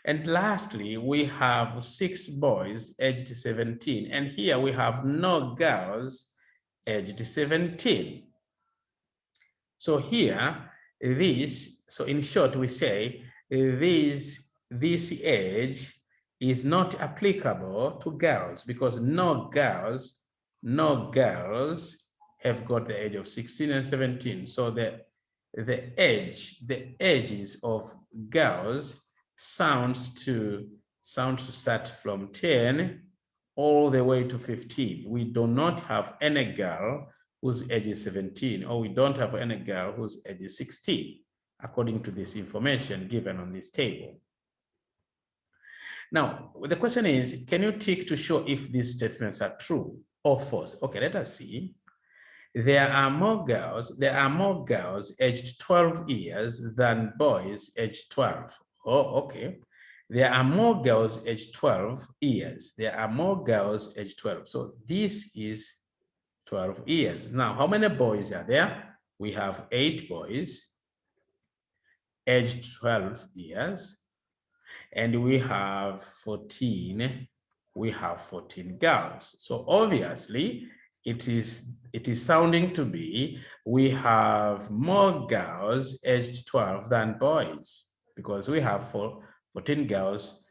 And lastly, we have 6 boys aged 17, and here we have no girls aged 17. So here, so in short, we say this age is not applicable to girls because no girls have got the age of 16 and 17. So the ages of girls sounds to start from 10 all the way to 15. We do not have any girl whose age is 17, or we don't have any girl whose age is 16, according to this information given on this table. Now, the question is, can you tick to show if these statements are true or false? Okay, let us see. There are more girls aged 12 years than boys aged 12. Oh, okay. There are more girls aged 12 years. There are more girls aged 12. So this is 12 years. Now, how many boys are there? We have 8 boys aged 12 years, and we have 14 girls. So obviously, it is sounding to be we have more girls aged 12 than boys, because we have 14 girls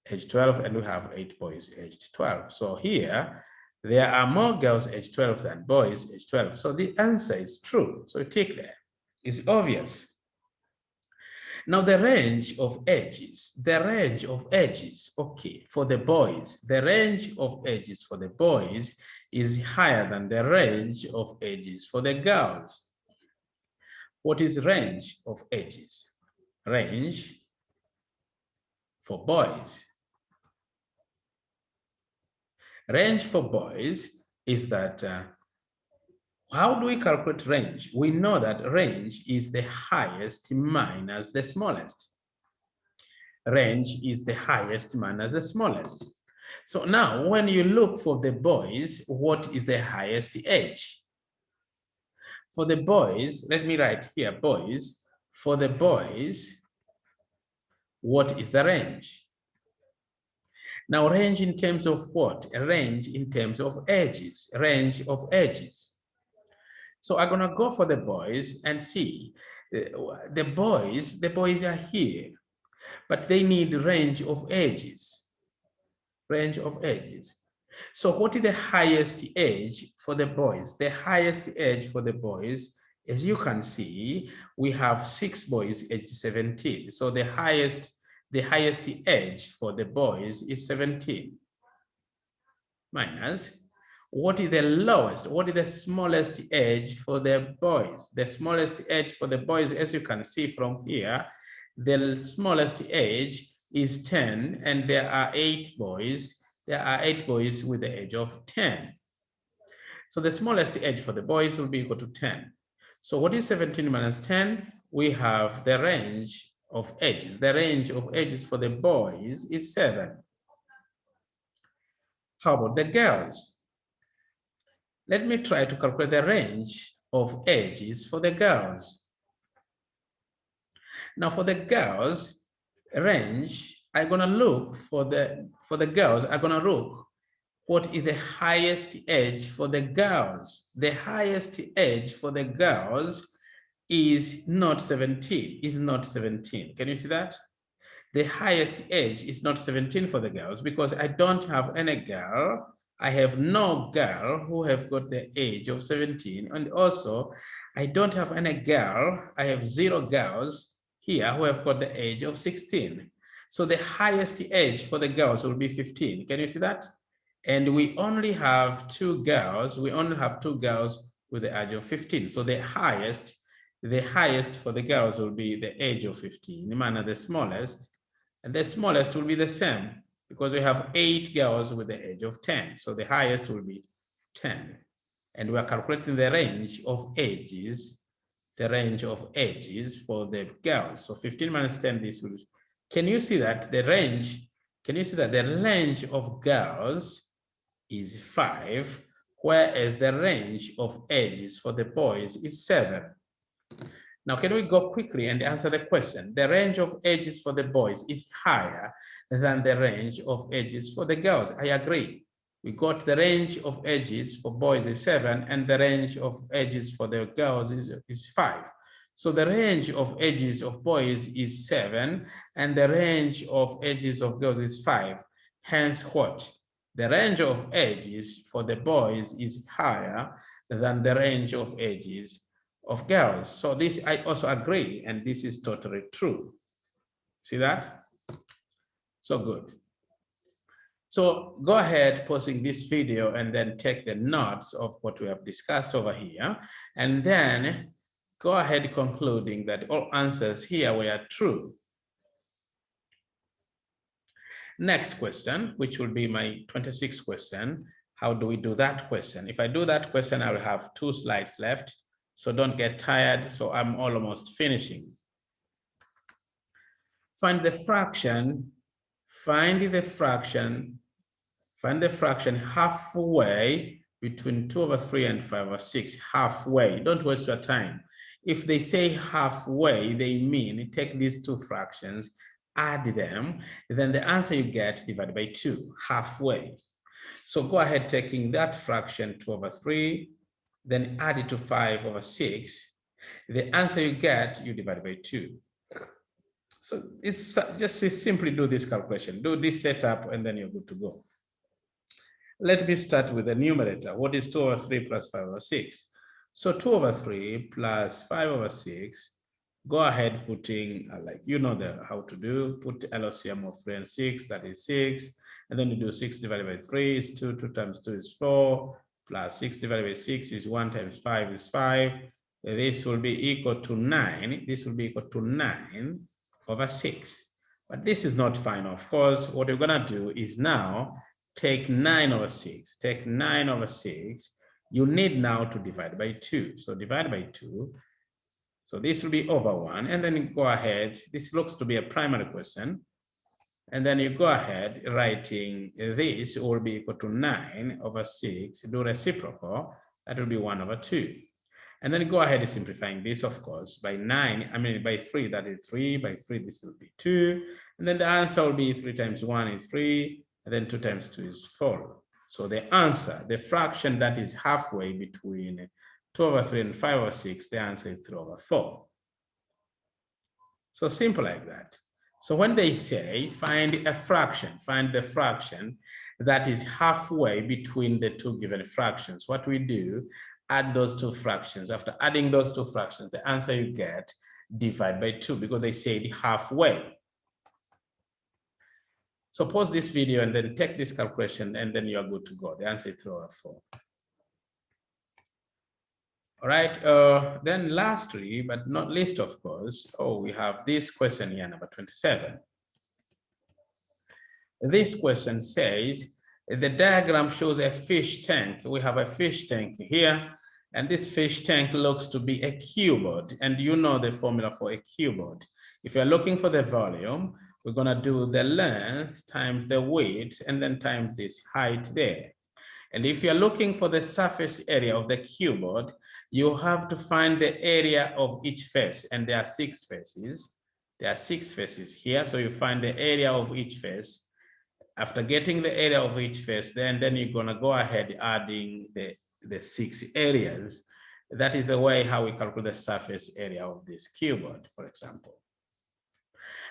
aged 12 and we have 8 boys aged 12. So here, there are more girls aged 12 than boys aged 12. So the answer is true. So tick there. It's obvious. Now the range of ages, okay, for the boys, the range of ages for the boys is higher than the range of ages for the girls. What is range of ages? Range for boys. Range for boys is that, how do we calculate range? We know that range is the highest minus the smallest. Range is the highest minus the smallest. So now when you look for the boys, what is the highest age? For the boys, let me write here, boys. For the boys, what is the range? Now range in terms of what? A range in terms of ages, range of ages. So I'm gonna go for the boys and see. The boys are here, but they need range of ages. Range of ages. So what is the highest age for the boys? The highest age for the boys, as you can see, we have 6 boys aged 17. So the highest the highest age for the boys is 17. Minus, what is the lowest, what is the smallest age for the boys? The smallest age for the boys, as you can see from here, the smallest age is 10, and there are 8 boys. There are 8 boys with the age of 10. So the smallest age for the boys will be equal to 10. So what is 17 minus 10? We have the range of ages. The range of ages for the boys is 7. How about the girls? Let me try to calculate the range of ages for the girls. Now for the girls range, I'm gonna look for the girls, I'm gonna look what is the highest age for the girls. The highest age for the girls is not 17, is not 17. Can you see that? The highest age is not 17 for the girls because I don't have any girl. I have no girl who have got the age of 17. And also, I don't have any girl. I have 0 girls here who have got the age of 16. So the highest age for the girls will be 15. Can you see that? And we only have 2 girls. We only have 2 girls with the age of 15. So the highest for the girls will be the age of 15, minus the smallest. And the smallest will be the same because we have 8 girls with the age of 10. So the highest will be 10. And we are calculating the range of ages, for the girls. So 15 minus 10, this will, can you see that the range, of girls is 5, whereas the range of ages for the boys is 7. Now, can we go quickly and answer the question? The range of ages for the boys is higher than the range of ages for the girls. I agree. We got the range of ages for boys is 7 and the range of ages for the girls is 5. So the range of ages of boys is 7 and the range of ages of girls is 5. Hence what? The range of ages for the boys is higher than the range of ages of girls. So this I also agree, and this is totally true. See that? So good. So go ahead pausing this video and then take the notes of what we have discussed over here, and then go ahead concluding that all answers here were true. Next question, which will be my 26th question. How do we do that question? If I do that question, I will have 2 slides left. So don't get tired. So I'm almost finishing. Find the fraction halfway between 2/3 and 5/6, halfway. Don't waste your time. If they say halfway, they mean take these 2 fractions, add them, then the answer you get divided by 2, halfway. So go ahead taking that fraction 2/3, then add it to 5/6. The answer you get, you divide by 2. So it's just simply do this calculation, do this setup, and then you're good to go. Let me start with the numerator. What is 2/3 plus 5/6? So 2/3 plus 5/6, go ahead putting, like you know how to do, put LCM of 3 and 6, that is 6. And then you do 6 divided by 3 is 2, 2 times 2 is 4, plus 6 divided by 6 is 1 times 5 is 5. This will be equal to 9. This will be equal to 9/6. But this is not final. Of course, what we're going to do is now take 9/6. Take 9/6. You need now to divide by 2. So divide by 2. So this will be over 1. And then you go ahead. This looks to be a primary question. And then you go ahead writing this will be equal to 9/6. Do reciprocal. That will be 1/2. And then go ahead simplifying this, of course, by 3, that is 3. By 3, this will be 2. And then the answer will be 3 times 1 is 3. And then 2 times 2 is 4. So the answer, the fraction that is halfway between 2/3 and 5/6, the answer is 3/4. So simple like that. So when they say find a fraction, find the fraction that is halfway between the 2 given fractions, what we do, add those 2 fractions. After adding those 2 fractions, the answer you get, divide by 2, because they said halfway. So pause this video and then take this calculation, and then you are good to go. The answer is 3 over 4. All right, then lastly, but not least, of course, we have this question here, number 27. This question says, the diagram shows a fish tank. We have a fish tank here, and this fish tank looks to be a cuboid, and you know the formula for a cuboid. If you're looking for the volume, we're gonna do the length times the width, and then times this height there. And if you're looking for the surface area of the cuboid, you have to find the area of each face, and there are 6 faces. There are 6 faces here, so you find the area of each face. After getting the area of each face, then you're gonna go ahead adding the 6 areas. That is the way how we calculate the surface area of this cuboid, for example.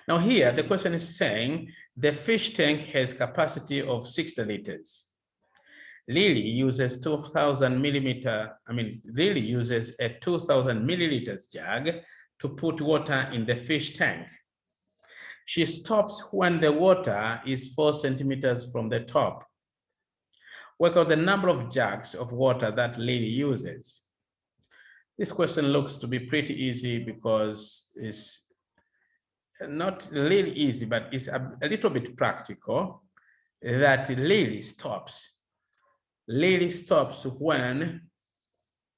Now here, the question is saying the fish tank has capacity of 60 liters. Lily uses 2,000 millimeter, Lily uses a 2,000 milliliters jug to put water in the fish tank. She stops when the water is 4 centimeters from the top. Work out the number of jugs of water that Lily uses. This question looks to be pretty easy because it's not really easy, but it's a little bit practical. That Lily stops. Lily stops when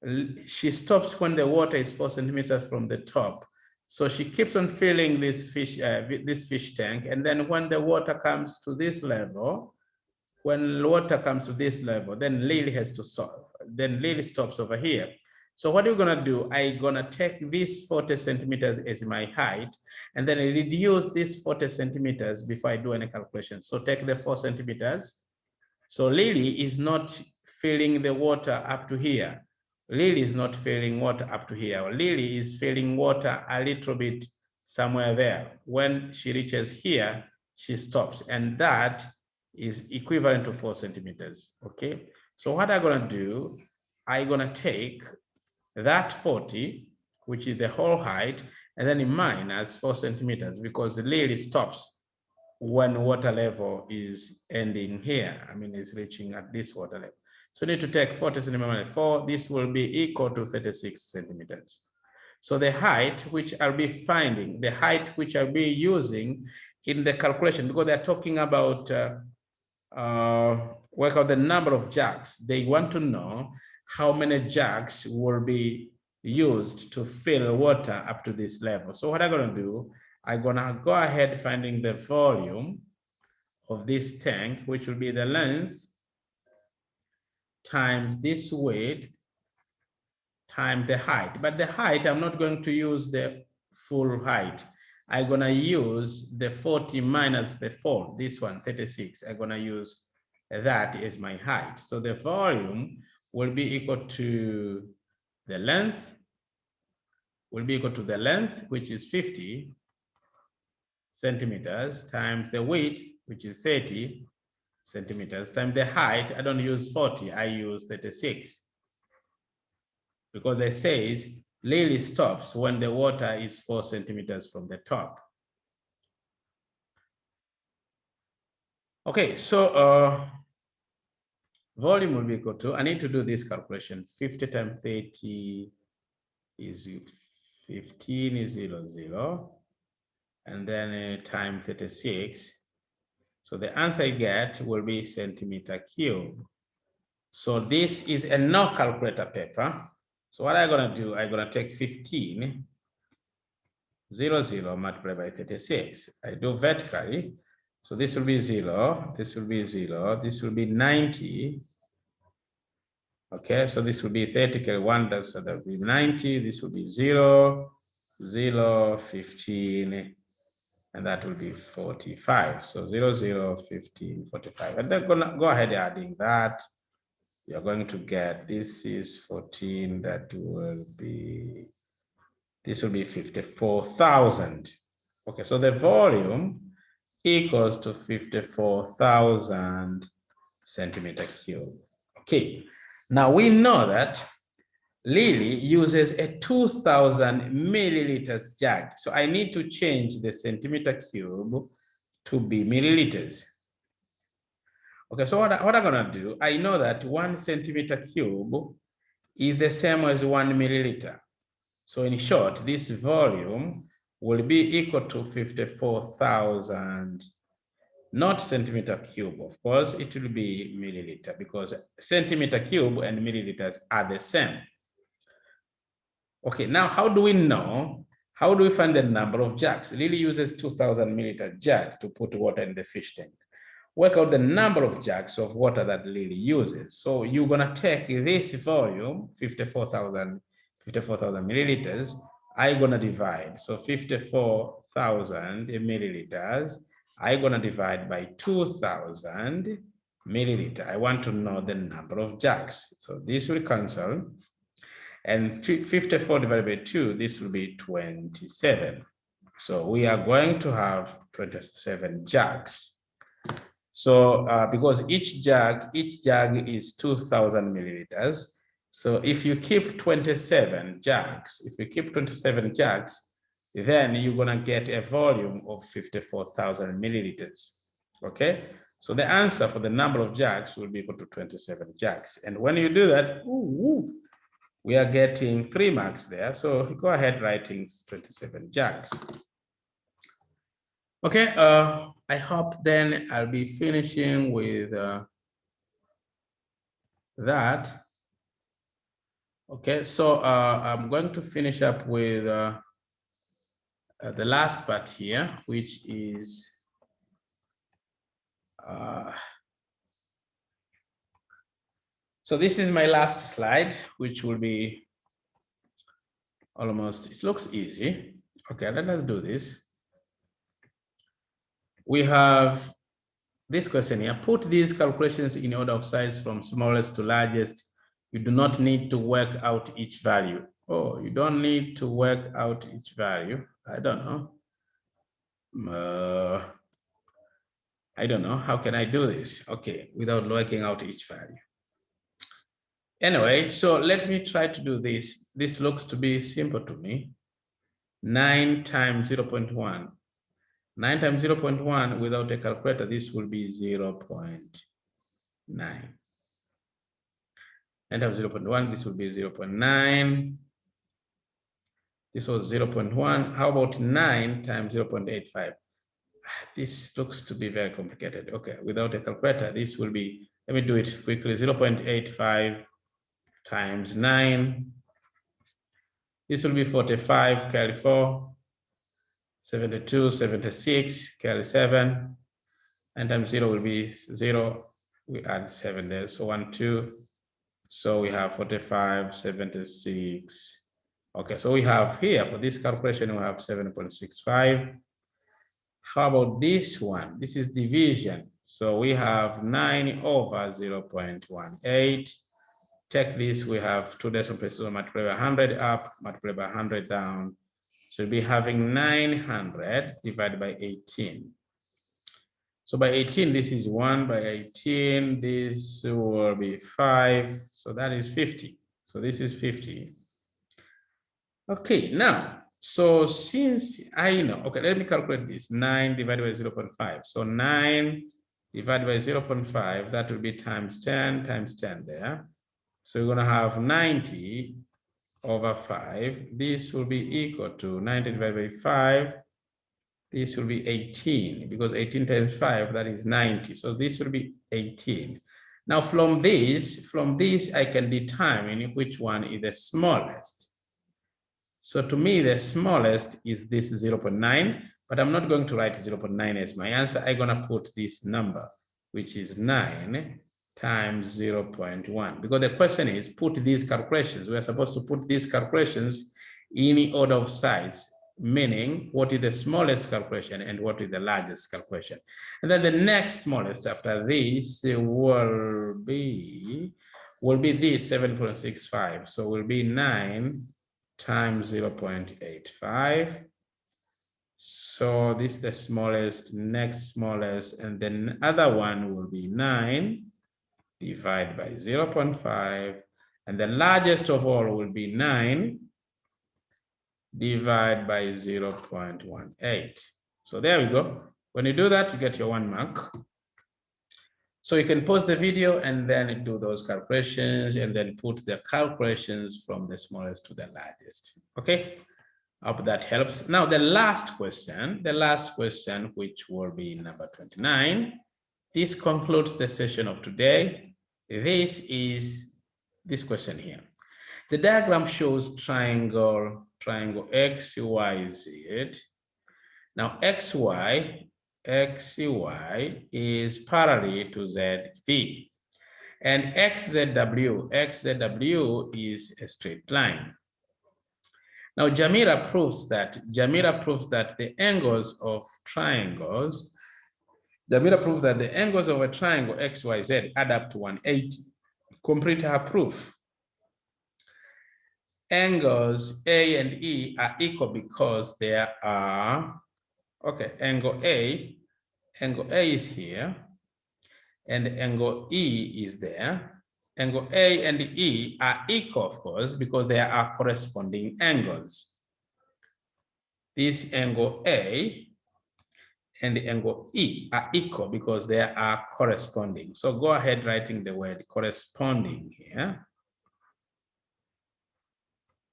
the water is 4 centimeters from the top. So she keeps on filling this fish tank, and then when the water comes to this level, then Lily has to stop. Then Lily stops over here. So what we're gonna do, I'm gonna take this 40 centimeters as my height, and then I reduce this 40 centimeters before I do any calculation. So take the 4 centimeters. So Lily is not filling the water up to here. Lily is not filling water up to here. Lily is filling water a little bit somewhere there. When she reaches here, she stops, and that is equivalent to 4 centimeters, okay? So what I'm gonna do, I'm gonna take that 40, which is the whole height, and then minus 4 centimeters, because Lily stops when water level is ending here. It's reaching at this water level. So we need to take 40 centimeters 4. This will be equal to 36 centimeters. So the height which I'll be finding, the height which I'll be using in the calculation, because they're talking about work out the number of jugs. They want to know how many jugs will be used to fill water up to this level. So what I'm gonna do, I'm gonna go ahead finding the volume of this tank, which will be the length times this width times the height. But the height, I'm not going to use the full height. I'm gonna use the 40 minus the 4, this one, 36. I'm gonna use that as my height. So the volume will be equal to the length, which is 50 centimeters, times the width, which is 30 centimeters, times the height. I don't use 40, I use 36. Because it says Lily stops when the water is 4 centimeters from the top. Okay, so volume will be equal to, I need to do this calculation. 50 times 30 is 15 is 0. And then times 36. So the answer I get will be centimeter cube. So this is a no calculator paper. So what I'm gonna do, I'm gonna take 15, 0 multiplied by 36. I do vertically. So this will be 0, this will be 0, this will be 90. Okay, so this will be vertical 1, so that will be 90, this will be 0, 0, 15, and that will be 45. So 0, 15, 45. And then gonna go ahead adding that. You're going to get, this is 14, that will be, this will be 54,000. Okay, so the volume equals to 54,000 centimeter cube. Okay, now we know that Lily uses a 2,000 milliliters jug. So I need to change the centimeter cube to be milliliters. Okay, so what I'm gonna do, I know that 1 centimeter cube is the same as 1 milliliter. So in short, this volume will be equal to 54,000, not centimeter cube, of course, it will be milliliter because centimeter cube and milliliters are the same. Okay, now how do we know? How do we find the number of jugs? Lily uses 2,000 milliliter jug to put water in the fish tank. Work out the number of jugs of water that Lily uses. So you're gonna take this volume, 54,000 milliliters, I'm gonna divide. So 54,000 milliliters, I'm gonna divide by 2,000 milliliter. I want to know the number of jugs. So this will cancel. And 54 divided by 2, this will be 27. So we are going to have 27 jugs. So because each jug is 2,000 milliliters. So if you keep 27 jugs, then you're gonna get a volume of 54,000 milliliters. Okay, so the answer for the number of jugs will be equal to 27 jugs. And when you do that, we are getting 3 marks there. So go ahead writing 27 jugs. Okay, I hope then I'll be finishing with that. Okay, so I'm going to finish up with the last part here, which is so this is my last slide, which will be almost, it looks easy. Okay, let us do this. We have this question here, put these calculations in order of size from smallest to largest. You do not need to work out each value. Oh, you don't need to work out each value. I don't know. I don't know. How can I do this? Okay, without working out each value. Anyway, so let me try to do this. This looks to be simple to me. 9 times 0.1. 9 times 0.1 without a calculator, this will be 0.9. 9 times 0.1, this will be 0.9. This was 0.1. How about 9 times 0.85? This looks to be very complicated. Okay, without a calculator, this will be, let me do it quickly, 0.85 times 9. This will be 45, carry 4, 72, 76, carry 7, and times 0 will be 0. We add 7 there, so 1, 2. So we have 45, 76. Okay, so we have here, for this calculation, we have 7.65. How about this one? This is division. So we have 9 over 0.18. Take this, we have 2 decimal places, so multiply by 100 up, multiply by 100 down. So we'll be having 900 divided by 18. So by 18, this is 1, by 18, this will be 5. So that is 50. So this is 50. Okay, now, so since I know, okay, let me calculate this. 9 divided by 0.5. So 9 divided by 0.5, that will be times 10 there. So we're going to have 90 over 5. This will be equal to 90 divided by 5. This will be 18, because 18 times 5, that is 90. So this will be 18. Now from this, I can determine which one is the smallest. So to me, the smallest is this 0.9, but I'm not going to write 0.9 as my answer. I'm going to put this number, which is 9 times 0.1, because the question is put these calculations. We're supposed to put these calculations in order of size, meaning what is the smallest calculation and what is the largest calculation. And then the next smallest after this will be this 7.65. So will be 9 times 0.85. So this is the smallest, next smallest, and then other one will be 9 divided by 0.5, and the largest of all will be 9 divided by 0.18. So there we go. When you do that, you get your 1 mark. So you can pause the video and then do those calculations and then put the calculations from the smallest to the largest. Okay, I hope that helps. Now the last question, which will be number 29. This concludes the session of today. This is this question here. The diagram shows triangle X, Y, Z. Now XY is parallel to ZV. And XZW is a straight line. Now Jamila proves that the angles of triangles, the angles of a triangle XYZ add up to 180. Complete her proof. Angles A and E are equal because there are, okay, angle A is here, and angle E is there. Angle A and E are equal, of course, because there are corresponding angles. This angle A and the angle E are equal because they are corresponding. So go ahead writing the word corresponding here.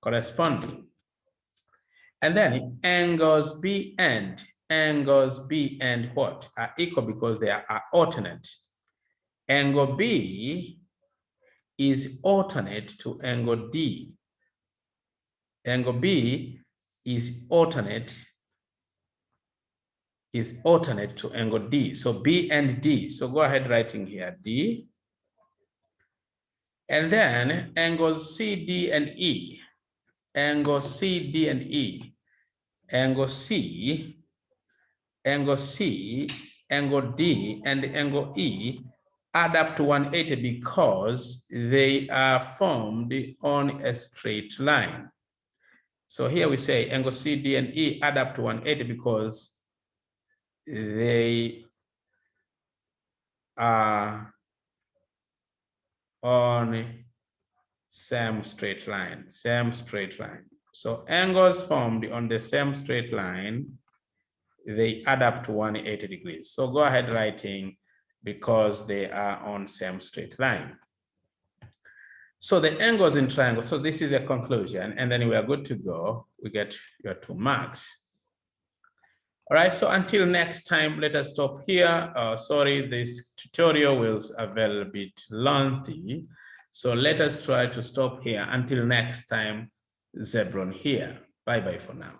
Corresponding. And then angles B and what are equal because they are alternate. Angle B is alternate to angle D. Angle B is alternate to angle D. So B and D. So go ahead writing here D. And then angles C, D, and E. Angle C, D, and E. Angle C, angle D, and angle E add up to 180 because they are formed on a straight line. So here we say angle C, D, and E add up to 180 because they are on same straight line. So angles formed on the same straight line, they add up to 180 degrees. So go ahead writing because they are on same straight line. So the angles in triangle, so this is a conclusion, and then we are good to go. We get your 2 marks. All right, so until next time, let us stop here. Sorry, this tutorial was a little bit lengthy. So let us try to stop here. Until next time, Zebron here. Bye-bye for now.